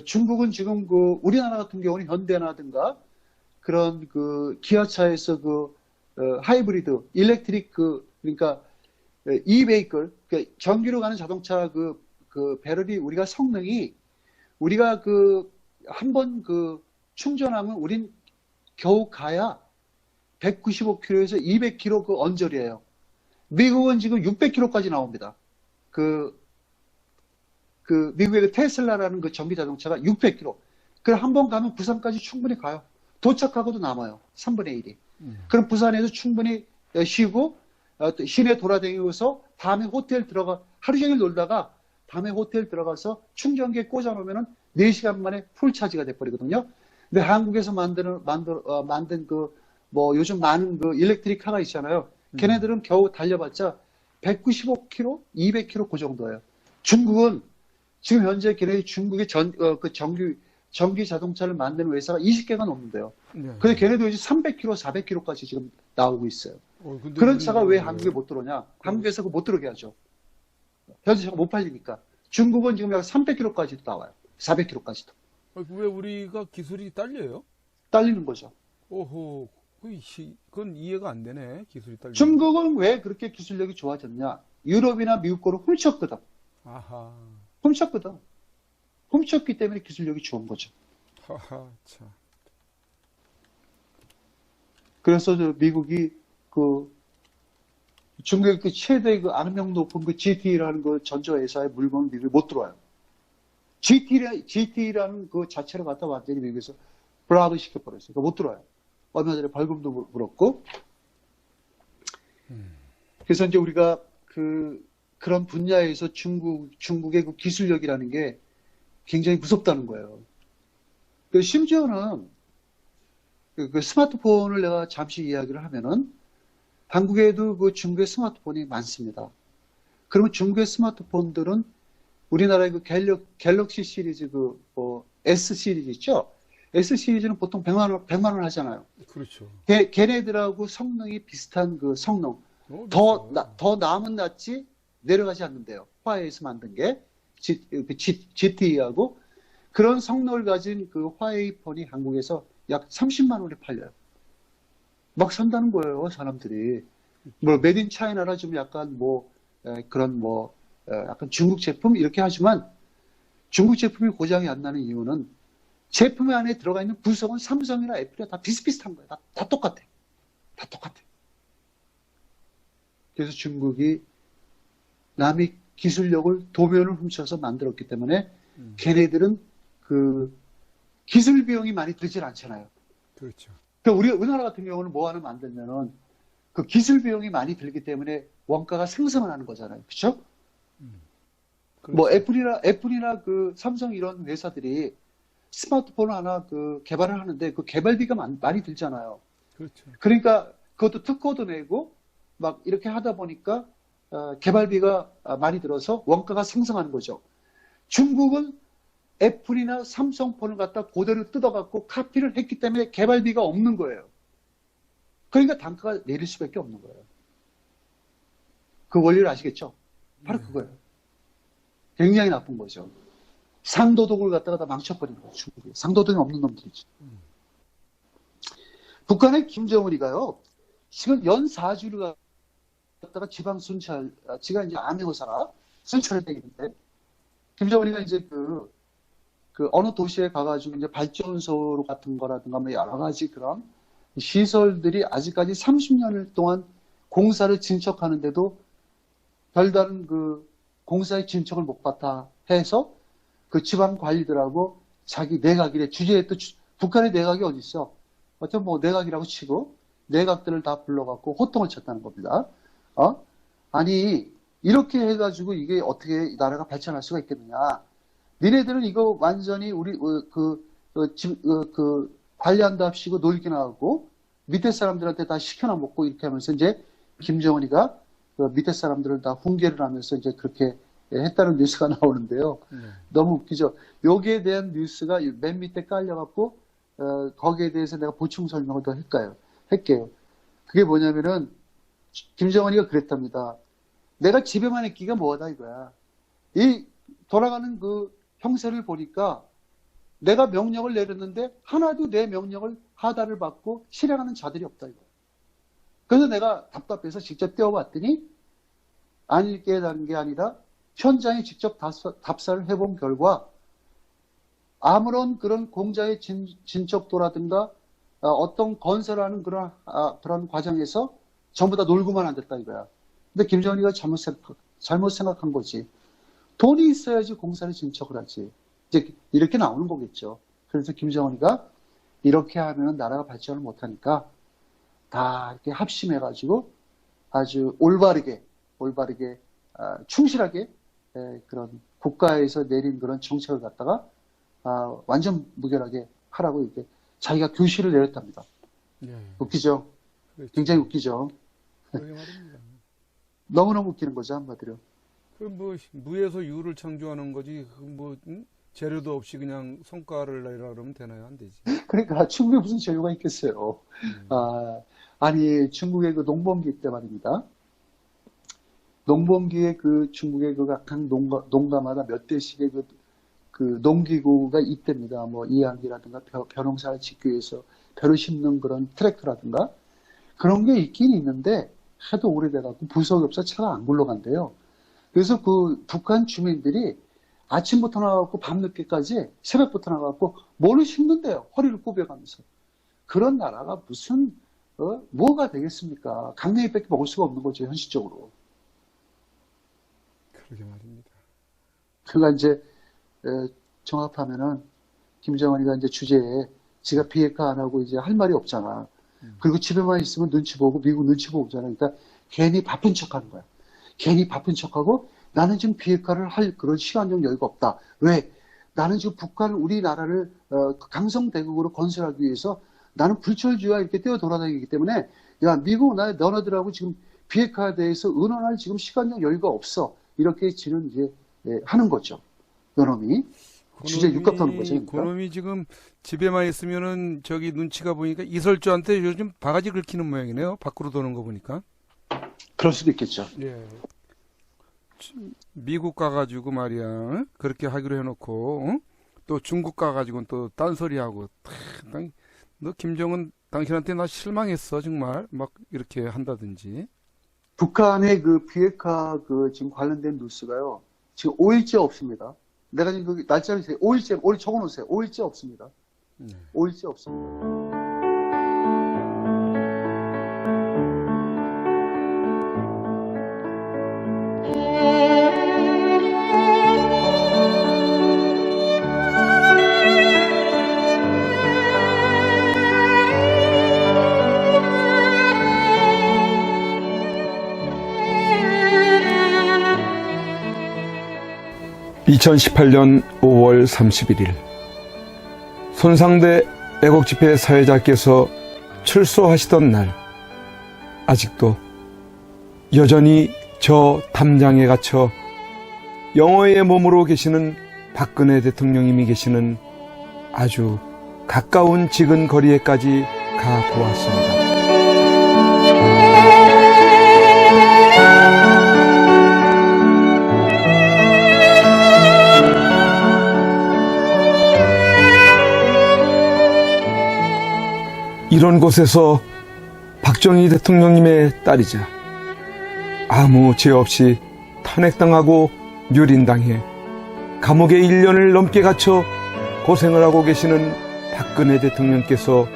Speaker 4: 중국은 지금 그 우리나라 같은 경우는 현대나든가 그런 그 기아차에서 그 하이브리드, 일렉트릭 그러니까 e-vehicle, 그러니까 전기로 가는 자동차 그 배터리 우리가 성능이 우리가 그 한 번 그 충전하면 우린 겨우 가야 195km에서 200km 그 언저리예요. 미국은 지금 600km까지 나옵니다. 미국의 그 테슬라라는 그 전기 자동차가 600km. 그럼 한 번 가면 부산까지 충분히 가요. 도착하고도 남아요. 3분의 1이. 그럼 부산에서 충분히 쉬고 시내 돌아다니면서 다음에 호텔 하루 종일 놀다가 다음에 호텔 들어가서 충전기에 꽂아놓으면은 4시간 만에 풀차지가 돼버리거든요. 근데 한국에서 만든 뭐 요즘 많은 그 일렉트릭 카가 있잖아요. 걔네들은 겨우 달려봤자 195km, 200km 그 정도예요. 중국은 지금 현재 걔네들이 중국의 전기 자동차를 만드는 회사가 20개가 넘는데요. 네. 근데 걔네도 이제 300km, 400km까지 지금 나오고 있어요. 그런 차가 왜 한국에 못 들어오냐? 한국에서 못 들어오게 하죠. 현재 차가 못 팔리니까. 중국은 지금 약 300km까지도 나와요. 400km까지도.
Speaker 1: 왜 우리가 기술이 딸려요?
Speaker 4: 딸리는 거죠.
Speaker 1: 오호, 그건 이해가 안 되네. 기술이 딸리는.
Speaker 4: 중국은 왜 그렇게 기술력이 좋아졌냐? 유럽이나 미국 거를 훔쳤거든.
Speaker 1: 아하.
Speaker 4: 훔쳤거든. 훔쳤기 때문에 기술력이 좋은 거죠.
Speaker 1: 하하, 참.
Speaker 4: 그래서 미국이 중국의 그 최대 그 악명 높은 그 GTE라는 그 전자회사의 물건은 미국에 못 들어와요. GTE라는 그 자체를 갖다 완전히 미국에서 블락을 시켜버렸어요. 그러니까 못 들어와요. 얼마 전에 벌금도 물었고. 그래서 이제 우리가 그런 분야에서 중국의 그 기술력이라는 게 굉장히 무섭다는 거예요. 심지어는 그 스마트폰을 내가 잠시 이야기를 하면은 한국에도 그 중국의 스마트폰이 많습니다. 그러면 중국의 스마트폰들은 우리나라의 그 갤럭시 시리즈 S 시리즈 있죠? S 시리즈는 보통 100만 원 하잖아요.
Speaker 1: 그렇죠.
Speaker 4: 걔네들하고 성능이 비슷한 그 성능. 더 나으면 낫지 내려가지 않는데요. 화웨이에서 만든 게 GTE하고 그런 성능을 가진 그 화웨이 폰이 한국에서 약 30만 원에 팔려요. 막 산다는 거예요, 사람들이. 뭐 메드 인 차이나라 좀 약간 약간 중국 제품 이렇게 하지만 중국 제품이 고장이 안 나는 이유는 제품 안에 들어가 있는 구성은 삼성이나 애플이 다 비슷비슷한 거예요. 다 똑같아. 다 똑같아. 그래서 중국이 남의 기술력을 도면을 훔쳐서 만들었기 때문에 걔네들은 그 기술 비용이 많이 들질 않잖아요.
Speaker 1: 그렇죠.
Speaker 4: 그러니까 우리나라 같은 경우는 뭐 하나 만들면은 그 기술 비용이 많이 들기 때문에 원가가 상승을 하는 거잖아요. 그렇죠? 뭐
Speaker 1: 그렇죠.
Speaker 4: 애플이나 그 삼성 이런 회사들이 스마트폰 하나 그 개발을 하는데 그 개발비가 많이 들잖아요.
Speaker 1: 그렇죠.
Speaker 4: 그러니까 그것도 특허도 내고 막 이렇게 하다 보니까 개발비가 많이 들어서 원가가 상승하는 거죠. 중국은 애플이나 삼성폰을 갖다 그대로 뜯어갖고 카피를 했기 때문에 개발비가 없는 거예요. 그러니까 단가가 내릴 수밖에 없는 거예요. 그 원리를 아시겠죠? 바로 그거예요. 굉장히 나쁜 거죠. 상도덕을 갖다가 다 망쳐버린 거예요. 중국이. 상도덕이 없는 놈들이지. 북한의 김정은이가요. 지금 연 4주를 갖다가 지방 순찰, 지가 이제 암행어사라 순찰을 되는데 김정은이가 이제 그 어느 도시에 가가지고 이제 발전소 같은 거라든가 뭐 여러 가지 그런 시설들이 아직까지 30년을 동안 공사를 진척하는데도 별다른 그 공사의 진척을 못 받아 해서 그 지방 관리들하고 자기 내각이래 주제에 또 북한의 내각이 어디 있어? 어떤 뭐 내각이라고 치고 내각들을 다 불러갖고 호통을 쳤다는 겁니다. 아니 이렇게 해가지고 이게 어떻게 나라가 발전할 수가 있겠느냐? 니네들은 이거 완전히 우리 관리한답시고 놀기나 하고 밑에 사람들한테 다 시켜나 먹고 이렇게 하면서 이제 김정은이가 그 밑에 사람들을 다 훈계를 하면서 이제 그렇게 했다는 뉴스가 나오는데요. 너무 웃기죠. 여기에 대한 뉴스가 맨 밑에 깔려갖고 거기에 대해서 내가 보충 설명을 더 할게요. 그게 뭐냐면은 김정은이가 그랬답니다. 내가 집에만 있기가 뭐하다 이거야. 이 돌아가는 그 형세를 보니까 내가 명령을 내렸는데 하나도 내 명령을 하다를 받고 실행하는 자들이 없다 이거야. 그래서 내가 답답해서 직접 뛰어봤더니 아닐 게 다른 게 아니라 현장에 직접 답사를 해본 결과 아무런 그런 공자의 진척도라든가 어떤 건설하는 그런 과정에서 전부 다 놀고만 안 됐다 이거야. 근데 김정은이가 잘못 생각한 거지. 돈이 있어야지 공사를 진척을 하지. 이제 이렇게 나오는 거겠죠. 그래서 김정은이가 이렇게 하면 나라가 발전을 못하니까 다 이렇게 합심해가지고 아주 올바르게 충실하게 그런 국가에서 내린 그런 정책을 갖다가 완전 무결하게 하라고 이렇게 자기가 교시를 내렸답니다.
Speaker 1: 예.
Speaker 4: 웃기죠?
Speaker 1: 그렇죠.
Speaker 4: 굉장히 웃기죠?
Speaker 1: 그러게 말입니다.
Speaker 4: 너무너무 웃기는 거죠, 한마디로.
Speaker 1: 그 뭐 무에서 유를 창조하는 거지. 뭐 재료도 없이 그냥 성과를 내라 그러면 되나요? 안 되지.
Speaker 4: 그러니까 중국에 무슨 재료가 있겠어요. 아니 중국의 그 농번기 때 말입니다. 농번기에 그 중국의 그 각 농가마다 몇 대씩의 그 농기구가 있답니다. 뭐 이항기라든가 벼농사를 짓기 위해서 벼를 심는 그런 트랙터라든가 그런 게 있긴 있는데 하도 오래돼갖고 부속이 없어 차가 안 굴러간대요. 그래서 그 북한 주민들이 아침부터 나가고 밤늦게까지 새벽부터 나가고 뭐를 심는데요. 허리를 구겨가면서. 그런 나라가 무슨 뭐가 되겠습니까? 강냉이밖에 먹을 수가 없는 거죠. 현실적으로.
Speaker 1: 그러게 말입니다.
Speaker 4: 그가 이제 정합하면은 김정은이가 이제 주제에 지가 비핵화 안 하고 이제 할 말이 없잖아. 그리고 집에만 있으면 눈치 보고 미국 눈치 보고 오잖아. 그러니까 괜히 바쁜 척하는 거야. 괜히 바쁜 척하고 나는 지금 비핵화를 할 그런 시간적 여유가 없다. 왜? 나는 지금 우리나라를 강성대국으로 건설하기 위해서 나는 불철주야 이렇게 뛰어 돌아다니기 때문에 야 미국 너네들하고 지금 비핵화에 대해서 의논할 지금 시간적 여유가 없어. 이렇게 지는 이제 하는 거죠. 요놈이 주제 육각하는 거죠. 그러니까.
Speaker 1: 그놈이 지금 집에만 있으면은 저기 눈치가 보니까 이설주한테 요즘 바가지 긁히는 모양이네요. 밖으로 도는 거 보니까.
Speaker 4: 그럴 수도 있겠죠.
Speaker 1: 예. 미국 가가지고 말이야, 응? 그렇게 하기로 해놓고, 응? 또 중국 가가지고는 또 딴소리하고, 너 김정은 당신한테 나 실망했어, 정말. 막 이렇게 한다든지.
Speaker 4: 북한의 그 비핵화 지금 관련된 뉴스가요. 지금 5일째 없습니다. 내가 지금 그 날짜를 5일째, 오늘 적어놓으세요. 5일째 없습니다. 5일째 없습니다.
Speaker 1: 2018년 5월 31일 손상대 애국집회 사회자께서 출소하시던 날, 아직도 여전히 저 담장에 갇혀 영어의 몸으로 계시는 박근혜 대통령님이 계시는 아주 가까운 지근 거리에까지 가보았습니다. 이런 곳에서 박정희 대통령님의 딸이자 아무 죄 없이 탄핵당하고 유린당해 감옥에 1년을 넘게 갇혀 고생을 하고 계시는 박근혜 대통령께서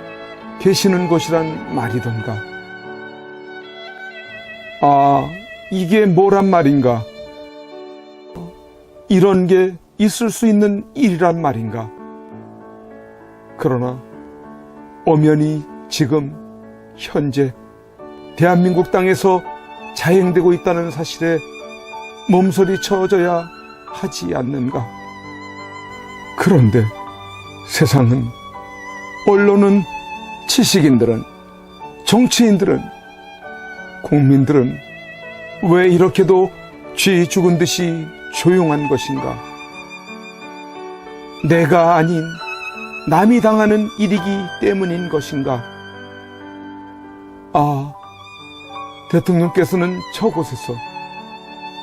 Speaker 1: 계시는 곳이란 말이던가. 아, 이게 뭐란 말인가? 이런 게 있을 수 있는 일이란 말인가? 그러나 엄연히 지금 현재 대한민국 땅에서 자행되고 있다는 사실에 몸서리 쳐져야 하지 않는가? 그런데 세상은, 언론은, 지식인들은, 정치인들은, 국민들은 왜 이렇게도 쥐 죽은 듯이 조용한 것인가? 내가 아닌 남이 당하는 일이기 때문인 것인가? 아, 대통령께서는 저곳에서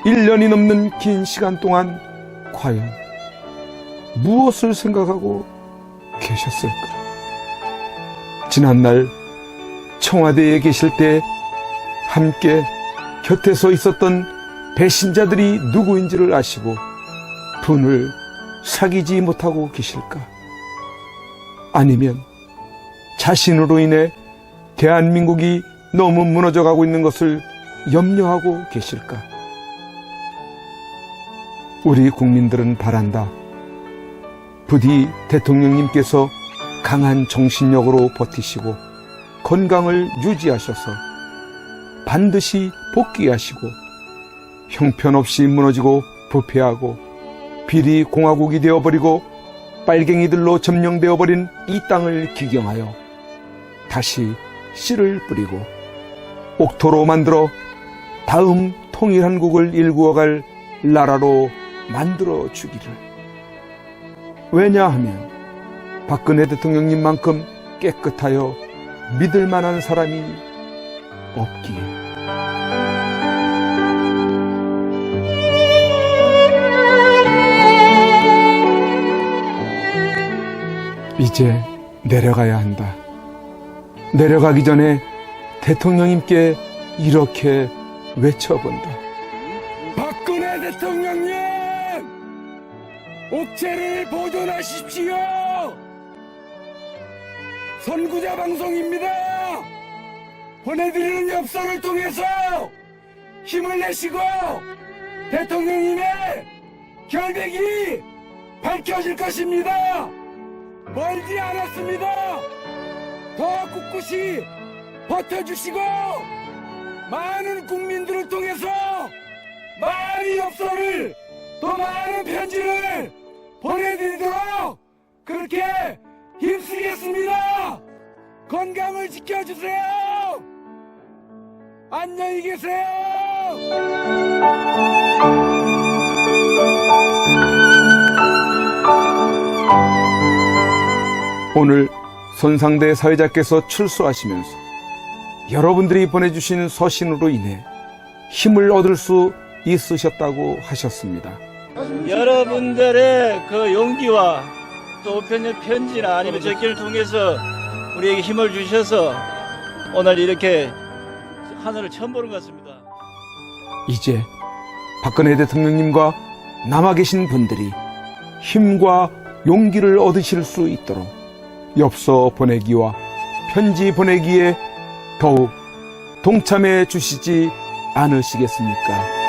Speaker 1: 1년이 넘는 긴 시간 동안 과연 무엇을 생각하고 계셨을까? 지난날 청와대에 계실 때 함께 곁에 서 있었던 배신자들이 누구인지를 아시고 분을 사귀지 못하고 계실까? 아니면 자신으로 인해 대한민국이 너무 무너져가고 있는 것을 염려하고 계실까? 우리 국민들은 바란다. 부디 대통령님께서 강한 정신력으로 버티시고 건강을 유지하셔서 반드시 복귀하시고 형편없이 무너지고 부패하고 비리 공화국이 되어버리고 빨갱이들로 점령되어버린 이 땅을 기경하여 다시 씨를 뿌리고 옥토로 만들어 다음 통일한국을 일구어갈 나라로 만들어 주기를. 왜냐하면 박근혜 대통령님만큼 깨끗하여 믿을 만한 사람이 없기에. 이제 내려가야 한다. 내려가기 전에 대통령님께 이렇게 외쳐본다. 박근혜 대통령님! 옥체를 보존하십시오! 선구자 방송입니다! 보내드리는 엽서를 통해서 힘을 내시고 대통령님의 결백이 밝혀질 것입니다! 멀지 않았습니다! 더 꿋꿋이 버텨주시고 많은 국민들을 통해서 많은 엽서를, 더 많은 편지를 보내드리도록 그렇게 힘쓰겠습니다. 건강을 지켜주세요. 안녕히 계세요. 오늘 손상대 사회자께서 출소하시면서 여러분들이 보내주신 서신으로 인해 힘을 얻을 수 있으셨다고 하셨습니다.
Speaker 5: 여러분들의 그 용기와 또 편지나 아니면 적기를 통해서 우리에게 힘을 주셔서 오늘 이렇게 하늘을 처음 보는 것 같습니다.
Speaker 1: 이제 박근혜 대통령님과 남아 계신 분들이 힘과 용기를 얻으실 수 있도록 엽서 보내기와 편지 보내기에 더욱 동참해 주시지 않으시겠습니까?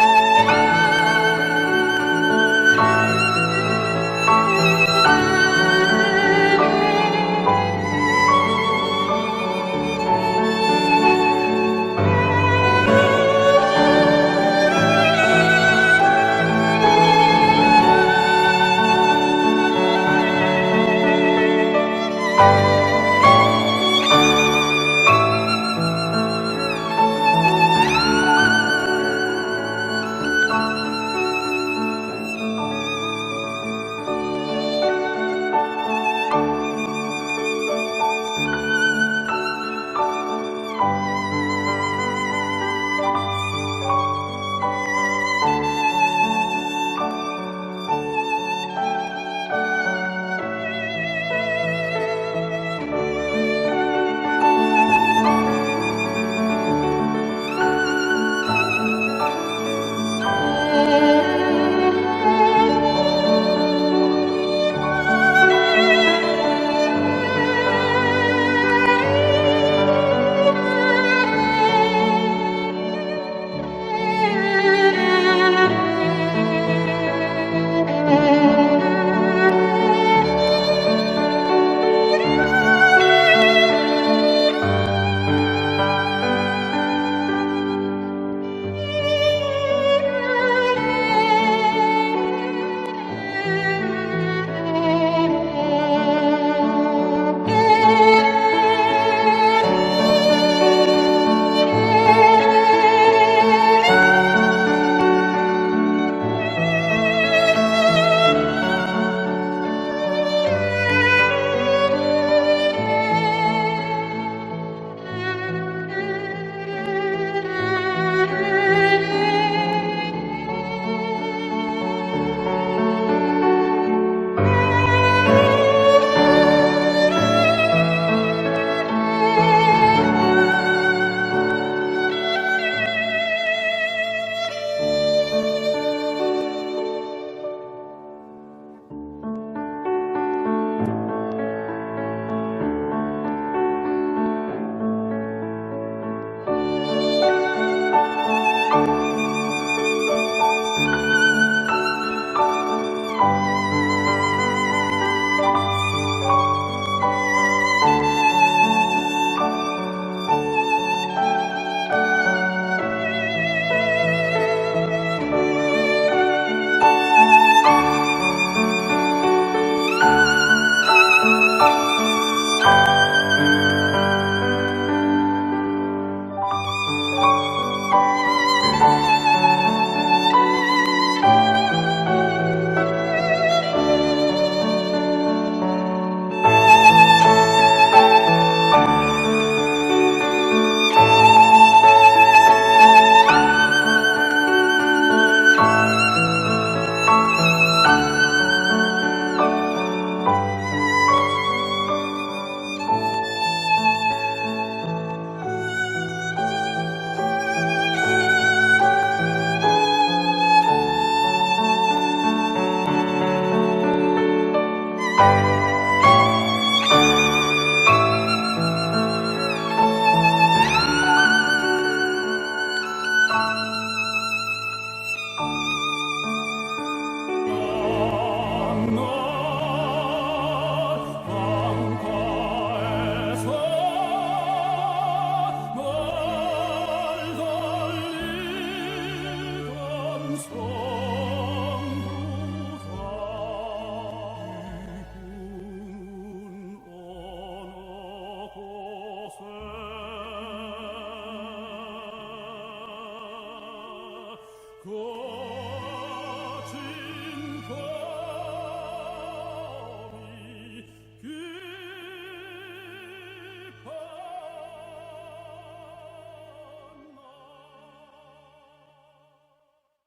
Speaker 3: 네.